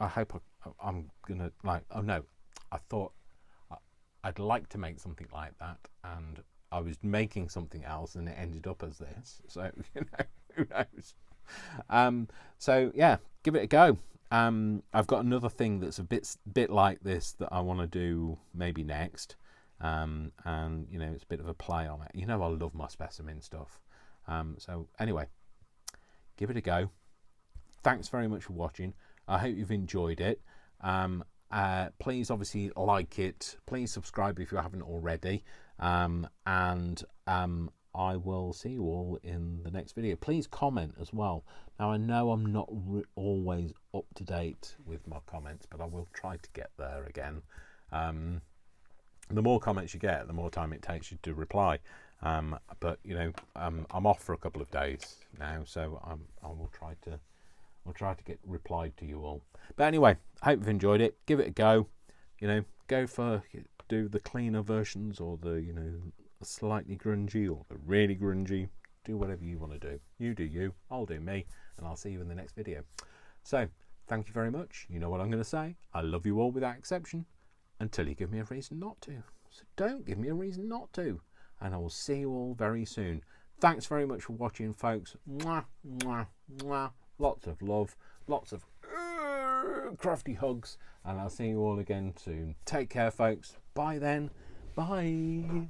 I hope I'm gonna like. Oh no, I thought I'd like to make something like that, and I was making something else, and it ended up as this. So who knows? So yeah, give it a go. I've got another thing that's a bit like this that I want to do maybe next. And it's a bit of a play on it. I love my specimen stuff. So anyway, give it a go. Thanks very much for watching. I hope you've enjoyed it. Please obviously like it. Please subscribe if you haven't already. And I will see you all in the next video. Please comment as well. Now I know I'm not always up to date with my comments, but I will try to get there again. The more comments you get, the more time it takes you to reply. But I'm off for a couple of days now, so I will try to get replied to you all. But anyway, I hope you've enjoyed it. Give it a go. Do the cleaner versions, or the slightly grungy, or the really grungy. Do whatever you want to do. You do you. I'll do me, and I'll see you in the next video. So thank you very much. You know what I'm going to say. I love you all without exception. Until you give me a reason not to. So don't give me a reason not to. And I will see you all very soon. Thanks very much for watching, folks. Mwah, mwah, mwah. Lots of love. Lots of crafty hugs. And I'll see you all again soon. Take care, folks. Bye then. Bye.